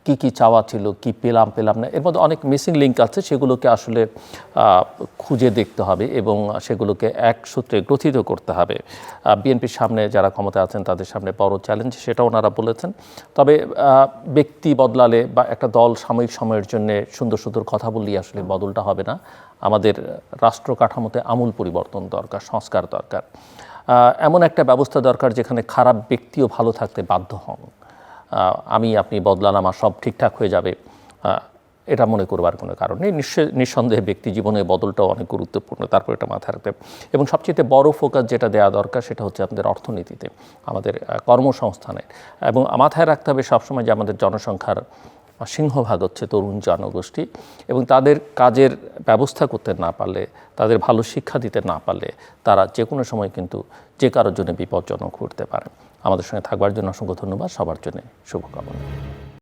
কি কি চাওয়া ছিল, কি পেলাম না, এর মধ্যে অনেক মিসিং লিঙ্ক আছে, সেগুলোকে আসলে খুঁজে দেখতে হবে এবং সেগুলোকে এক সূত্রে গ্রথিত করতে হবে। বিএনপির সামনে যারা ক্ষমতায় আছেন তাদের সামনে বড় চ্যালেঞ্জ, সেটা ওনারা বলেছেন। তবে ব্যক্তি বদলালে বা একটা দল সাময়িক সময়ের জন্য সুন্দর সুন্দর কথা বললেই আসলে বদলটা হবে না। আমাদের রাষ্ট্র কাঠামোতে আমূল পরিবর্তন দরকার, সংস্কার দরকার, এমন একটা ব্যবস্থা দরকার যেখানে খারাপ ব্যক্তিও ভালো থাকতে বাধ্য হন। আপনি বদলালাম আর সব ঠিকঠাক হয়ে যাবে, এটা মনে করবার কোনো কারণ নেই। নিঃসন্দেহে ব্যক্তি জীবনে বদলটাও অনেক গুরুত্বপূর্ণ, তারপর এটা মাথায় রাখতে। এবং সবচেয়ে বড় ফোকাস যেটা দেওয়া দরকার সেটা হচ্ছে আমাদের অর্থনীতিতে, আমাদের কর্মসংস্থানে, এবং মাথায় রাখতে হবে সবসময় যে আমাদের জনসংখ্যার সিংহভাগ হচ্ছে তরুণ জনগোষ্ঠী, এবং তাদের কাজের ব্যবস্থা করতে না পারলে, তাদের ভালো শিক্ষা দিতে না পারলে তারা যে কোনো সময় কিন্তু যে কারোর জন্য বিপজ্জনক ঘটতে পারে। আমাদের সঙ্গে থাকবার জন্য অসংখ্য ধন্যবাদ, সবার জন্য শুভকামনা।